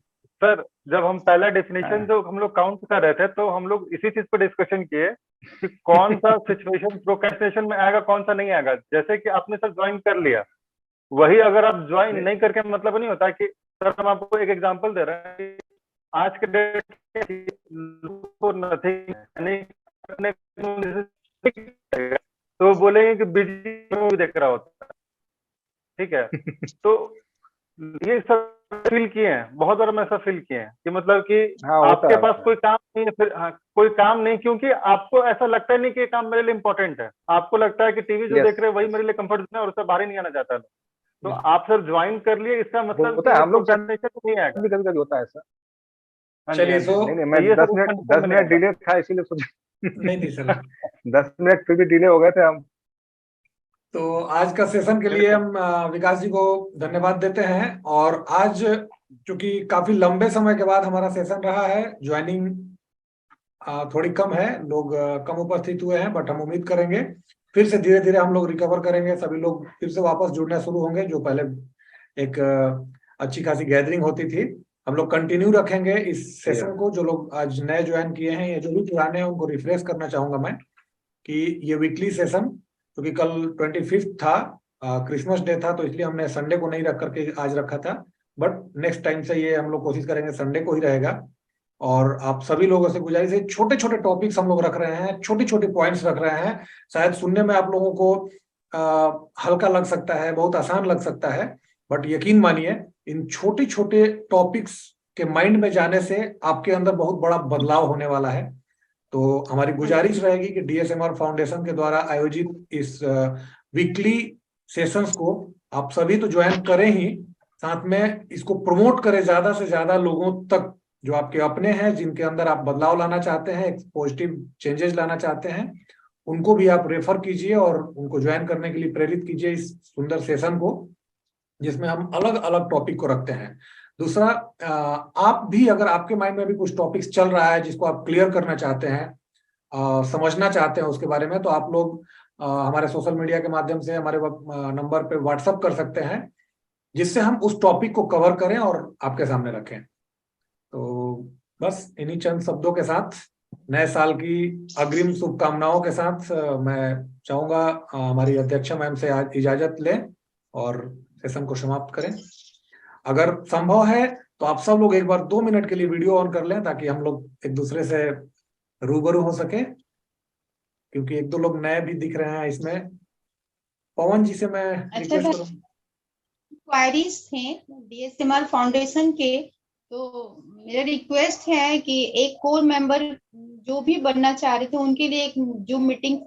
सर। जब हम पहला डेफिनेशन जो हम लोग काउंट कर रहे थे, तो हम लोग इसी चीज पर डिस्कशन किए कि कौन सा सिचुएशन प्रोक्रेस्टिनेशन में आएगा, कौन सा नहीं आएगा। जैसे कि आपने सर ज्वाइन कर लिया, वही अगर आप ज्वाइन नहीं करके मतलब नहीं होता कि सर हम आपको एक एग्जांपल दे रहे हैं कि आज के डेट को नथिंग नहीं करने तो बोलेंगे कि बिजी मूवी देख रहा होता है, ठीक है। तो ये सब फील किए हैं, बहुत बार मैं ऐसा फील किए हैं कि मतलब कि हाँ होता आपके है पास होता कोई काम नहीं है, फिर हाँ कोई काम नहीं, क्योंकि आपको ऐसा लगता ही नहीं कि ये काम मेरे लिए इंपॉर्टेंट है। आपको लगता है कि टीवी जो है। देख यस, रहे हैं वही मेरे लिए कंफर्ट जोन है और उससे बाहर ही नहीं आना चाहता है। तो बिल्कुल। आप सर ज्वाइन कर लिए, इसका मतलब होता कि है, ये हम लोग साथ प्रोक्रेस्टिनेशन नहीं आएगा। भी कभी कभी होता है ऐसा। हाँ जी, हाँ चलिए जी, सो नहीं नहीं, तो मैं ये दस सब उस मिनट कंडीशन दस में नहीं मिनट आएगा। डिले था इसीलिए सोचा। नहीं नहीं सर। 10 मिनट फिर भी डिले हो गए थे हम। तो आज का सेशन के लिए चलिए, हम विकास जी को धन्यवाद देते हैं। और आज चूंकि काफी लंबे समय के बाद हमारा सेशन रहा है, ज्वाइनिंग थोड़ी कम है, लोग कम उपस्थित हुए हैं, बट हम उम्मीद करेंगे फिर से धीरे धीरे हम लोग रिकवर करेंगे, सभी लोग फिर से वापस जुड़ना शुरू होंगे। जो पहले एक अच्छी खासी गैदरिंग होती थी, हम लोग कंटिन्यू रखेंगे इस या सेशन को। जो लोग आज नए ज्वाइन किए हैं या जो भी पुराने हैं उनको रिफ्रेश करना चाहूंगा मैं कि ये वीकली सेशन, क्योंकि कल 25 था, क्रिसमस डे था, तो इसलिए हमने संडे को नहीं रख करके आज रखा था। बट नेक्स्ट टाइम से ये हम लोग कोशिश करेंगे संडे को ही रहेगा। और आप सभी लोगों से गुजारिश है, छोटे छोटे टॉपिक्स हम लोग रख रहे हैं, छोटी छोटी पॉइंट्स रख रहे हैं। शायद सुनने में आप लोगों को हल्का लग सकता है, बहुत आसान लग सकता है, बट यकीन मानिए इन छोटे छोटे टॉपिक्स के माइंड में जाने से आपके अंदर बहुत बड़ा बदलाव होने वाला है। तो हमारी गुजारिश रहेगी कि डीएसएमआर फाउंडेशन के द्वारा आयोजित इस वीकली सेशंस को आप सभी तो ज्वाइन करें ही, साथ में इसको प्रमोट करें ज्यादा से ज्यादा लोगों तक, जो आपके अपने हैं, जिनके अंदर आप बदलाव लाना चाहते हैं, एक पॉजिटिव चेंजेस लाना चाहते हैं, उनको भी आप रेफर कीजिए और उनको ज्वाइन करने के लिए प्रेरित कीजिए इस सुंदर सेशन को, जिसमें हम अलग अलग टॉपिक को रखते हैं। दूसरा, आप भी अगर आपके माइंड में भी कुछ टॉपिक्स चल रहा है जिसको आप क्लियर करना चाहते हैं, समझना चाहते हैं उसके बारे में, तो आप लोग हमारे सोशल मीडिया के माध्यम से हमारे नंबर पे व्हाट्सअप कर सकते हैं, जिससे हम उस टॉपिक को कवर करें और आपके सामने रखें। तो बस इन्हीं चंद शब्दों के साथ, नए साल की अग्रिम शुभकामनाओं के साथ, मैं चाहूंगा हमारी अध्यक्षा मैम से आज इजाजत लें और सेशन को समाप्त करें। अगर संभव है तो आप सब लोग एक बार 2 मिनट के लिए वीडियो ऑन कर लें, ताकि हम लोग एक दूसरे से रूबरू हो सके, क्योंकि एक दो लोग नए भी दिख रहे हैं इसमें। पवन जी से मैं अच्छा रिक्वेस्ट सर, करूँ। क्वारीज थे डीएसएमआर फाउंडेशन के, तो मेरा रिक्वेस्ट है कि एक कोर मेंबर जो भी बनना चाह रहे थे उनके लिए एक जो मीटिंग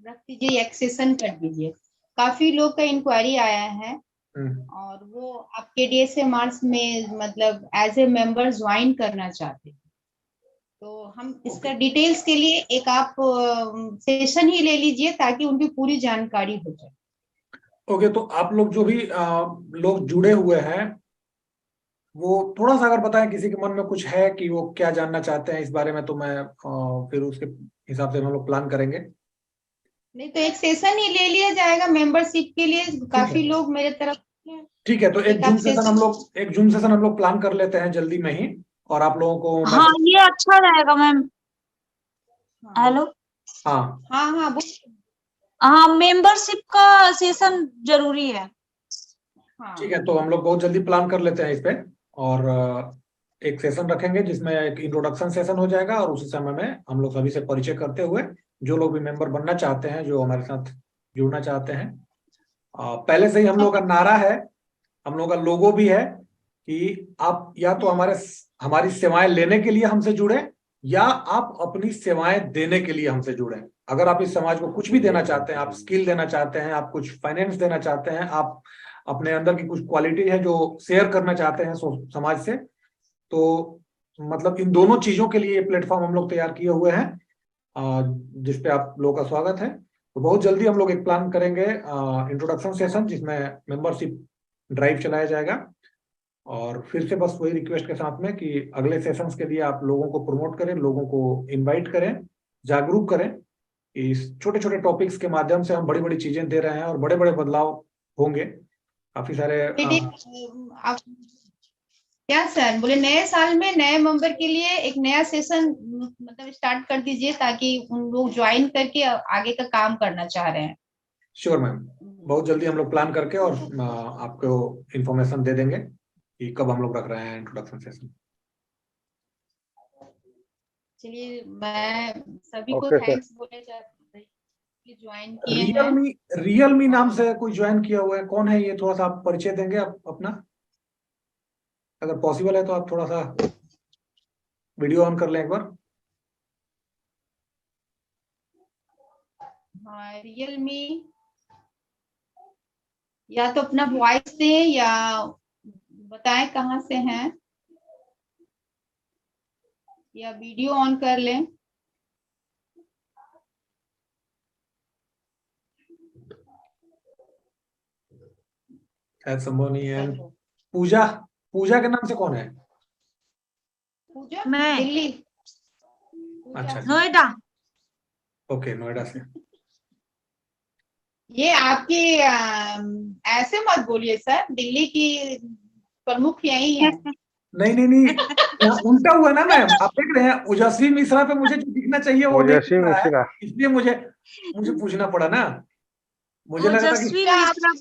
रख दीजिए, एक सेशन कर दीजिए। काफी लोग का इंक्वायरी आया है और वो आपके डीएसएमआर में मतलब एज ए मेंबर ज्वाइन करना चाहते हैं। तो हम इसका डिटेल्स के लिए एक आप सेशन ही ले लीजिए ताकि उनकी पूरी जानकारी हो जाए। ओके, तो आप लोग जो भी लोग जुड़े हुए हैं, वो थोड़ा सा अगर बताएं, किसी के मन में कुछ है कि वो क्या जानना चाहते हैं इस बारे में, तो मैं फिर उसके हिसाब से हम लोग प्लान करेंगे। नहीं तो एक सेशन ही ले लिया जाएगा मेंबरशिप के लिए, ठीक है, काफी लोग मेरे तरफ से। ठीक है, तो एक आप सेशन, एक जूम सेशन हम लोग प्लान कर लेते हैं जल्दी में ही, और आप लोगों को हाँ मैसेज। ये अच्छा रहेगा मैम। हाँ हेलो, हाँ हाँ हाँ हाँ मेंबरशिप का सेशन जरूरी है। हाँ ठीक है, तो हम लोग बहुत जल्दी प्लान कर लेते हैं इस पे, और एक सेशन रखेंगे जिसमें एक इंट्रोडक्शन सेशन हो जाएगा, और उसी समय में हम लोग सभी से परिचय करते हुए, जो लोग भी मेंबर बनना चाहते हैं, जो हमारे साथ जुड़ना चाहते हैं, पहले से ही हम लोग का नारा है, हम लोग का लोगो भी है कि आप या तो हमारी सेवाएं लेने के लिए हमसे जुड़े, या आप अपनी सेवाएं देने के लिए हमसे जुड़े। अगर आप इस समाज को कुछ भी देना चाहते हैं, आप स्किल देना चाहते हैं, आप कुछ फाइनेंस देना चाहते हैं, आप अपने अंदर की कुछ क्वालिटी है जो शेयर करना चाहते हैं समाज से, तो मतलब इन दोनों चीजों के लिए प्लेटफॉर्म हम लोग तैयार किए हुए हैं, जिसपे आप लोगों का स्वागत है। तो बहुत जल्दी हम लोग एक प्लान करेंगे इंट्रोडक्शन सेशन, जिसमें मेंबरशिप ड्राइव चलाया जाएगा। और फिर से बस वही रिक्वेस्ट के साथ में कि अगले सेशंस के लिए आप लोगों को प्रमोट करें, लोगों को इनवाइट करें, जागरूक करें। इस छोटे छोटे टॉपिक्स के माध्यम से हम बड़ी बड़ी चीजें दे रहे हैं और बड़े बड़े बदलाव होंगे। काफी सारे आप क्या सर बोले, नए साल में नए मेंबर के लिए एक नया सेशन मतलब स्टार्ट कर दीजिए ताकि उन लोग ज्वाइन करके आगे का काम करना चाह रहे हैं। Sure ma'am. बहुत जल्दी हम लोग प्लान करके और आपको इंफॉर्मेशन दे देंगे कि कब हम लोग रख रहे हैं इंट्रोडक्शन सेशन। चलिए, मैं सभी को ओके सर। थैंक्स बोलना चाहती हूँ कि ज्वाइन किए हैं। रियलमी नाम से कोई ज्वाइन किया हुआ है, कौन है ये? थोड़ा सा आप परिचय देंगे अपना, अगर पॉसिबल है तो आप थोड़ा सा वीडियो ऑन कर लें एक बार। हाँ, रियलमी या तो अपना वॉइस दें या बताएं कहाँ से हैं, या वीडियो ऑन कर लें। शायद संभव नहीं है। पूजा, पूजा के नाम से कौन है? पूजा मैं दिल्ली। अच्छा, नोएडा। ओके, नोएडा से। ये आपकी ऐसे मत बोलिए सर, दिल्ली की प्रमुख यही है। नहीं नहीं नहीं, यहाँ उल्टा हुआ ना मैम, आप देख रहे हैं ओजस्वी मिश्रा पे मुझे जो दिखना चाहिए वो नहीं ओजस्वी दिख रहा है, मिश्रा। इसलिए मुझे पूछना पड़ा ना। मुझे लगा था ओजस्वी कि मिश्रा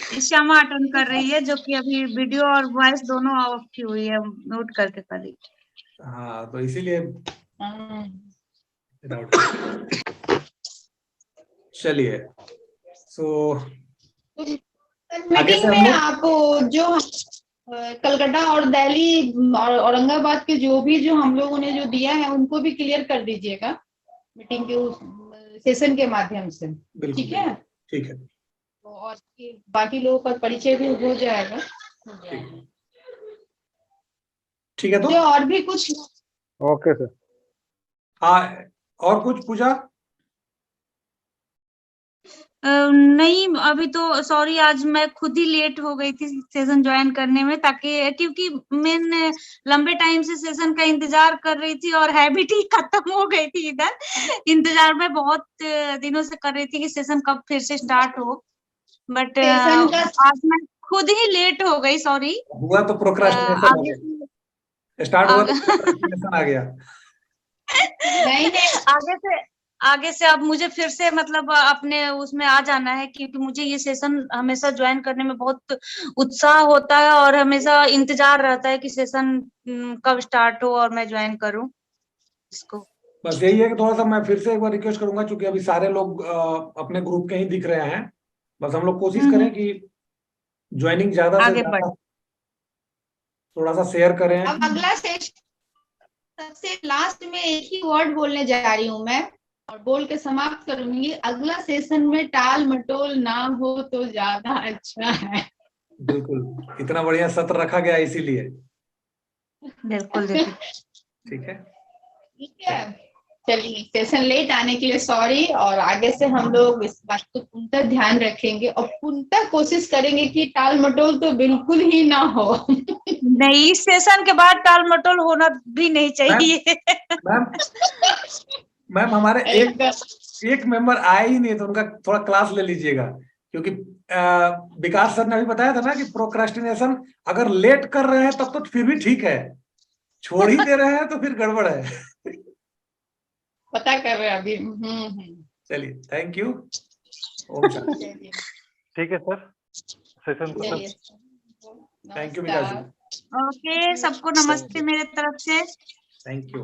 की श्यामा अटेंड कर रही है, जो कि अभी वीडियो और वॉइस दोनों ऑफ की हुई है, नोट करके कर रही है। हाँ, तो इसीलिए चलिए। सो आगे से मीटिंग हम में लोग आप जो कलकत्ता और दिल्ली और औरंगाबाद के जो भी जो हम लोगों ने जो दिया है उनको भी क्लियर कर दीजिएगा मीटिंग के उस सेशन के माध्यम से। बिल्कुल ठीक है, ठीक है, तो और बाकी लोगों का परिचय भी हो जाएगा। ठीक है। तो मुझे और भी कुछ ओके सर। हाँ, और कुछ पूजा? नहीं, अभी तो सॉरी, आज मैं खुद ही लेट हो गई थी सेशन ज्वाइन करने में, ताकि क्योंकि मैंने लंबे टाइम से सेशन का इंतजार कर रही थी और हैबिट ही खत्म हो गई थी इधर। इंतजार में बहुत दिनों से कर रही थी कि सेशन कब फिर से स्टार्ट हो, बट सेशन का आज मैं खुद ही लेट हो गई, सॉरी। हुआ तो प्रोक्रास्टिनेशन आ आगे गया, स्टार्ट हुआ तो प्रोक्रास्टिनेशन आ गया। नहीं आगे से अब मुझे फिर से मतलब अपने उसमें आ जाना है, क्योंकि मुझे ये सेशन हमेशा ज्वाइन करने में बहुत उत्साह होता है और हमेशा इंतजार रहता है कि सेशन कब स्टार्ट हो और मैं ज्वाइन करूं इसको। बस यही है कि थोड़ा सा मैं फिर से एक बार रिक्वेस्ट करूंगा, क्योंकि अभी सारे लोग अपने ग्रुप के ही दिख रहे हैं। बस हम लोग कोशिश करें कि ज्वाइनिंग ज्यादा से आगे बढ़। ज्यादा, थोड़ा सा शेयर करें। अब अगला सेशन सबसे लास्ट में एक ही वर्ड बोलने जा रही हूँ मैं और बोल के समाप्त करूंगी। अगला सेशन में टाल मटोल ना हो तो ज्यादा अच्छा है। बिल्कुल, इतना बढ़िया सत्र रखा गया इसीलिए। बिल्कुल दीदी। ठीक है, ठीक है, चलिए, सेशन लेट आने के लिए सॉरी, और आगे से हम लोग इस बात को पूर्णतः ध्यान रखेंगे और पूर्णतः कोशिश करेंगे कि टाल मटोल तो बिल्कुल ही ना हो। नहीं, इस सेशन के बाद टाल मटोल होना भी नहीं चाहिए। मैम मैम हमारे एक मेंबर आए ही नहीं, तो उनका थोड़ा क्लास ले लीजिएगा, क्योंकि विकास सर ने अभी बताया था ना कि प्रोक्रास्टिनेशन अगर लेट कर रहे हैं तब तो फिर भी ठीक है, छोड़ ही दे रहे हैं तो फिर गड़बड़ है। पता कर रहे हैं अभी। चलिए, थैंक यू। ओम शांति। ठीक है सर, सेशन खत्म। Thank you Vikas ji. Okay, सबको नमस्ते मेरे तरफ से। Thank you.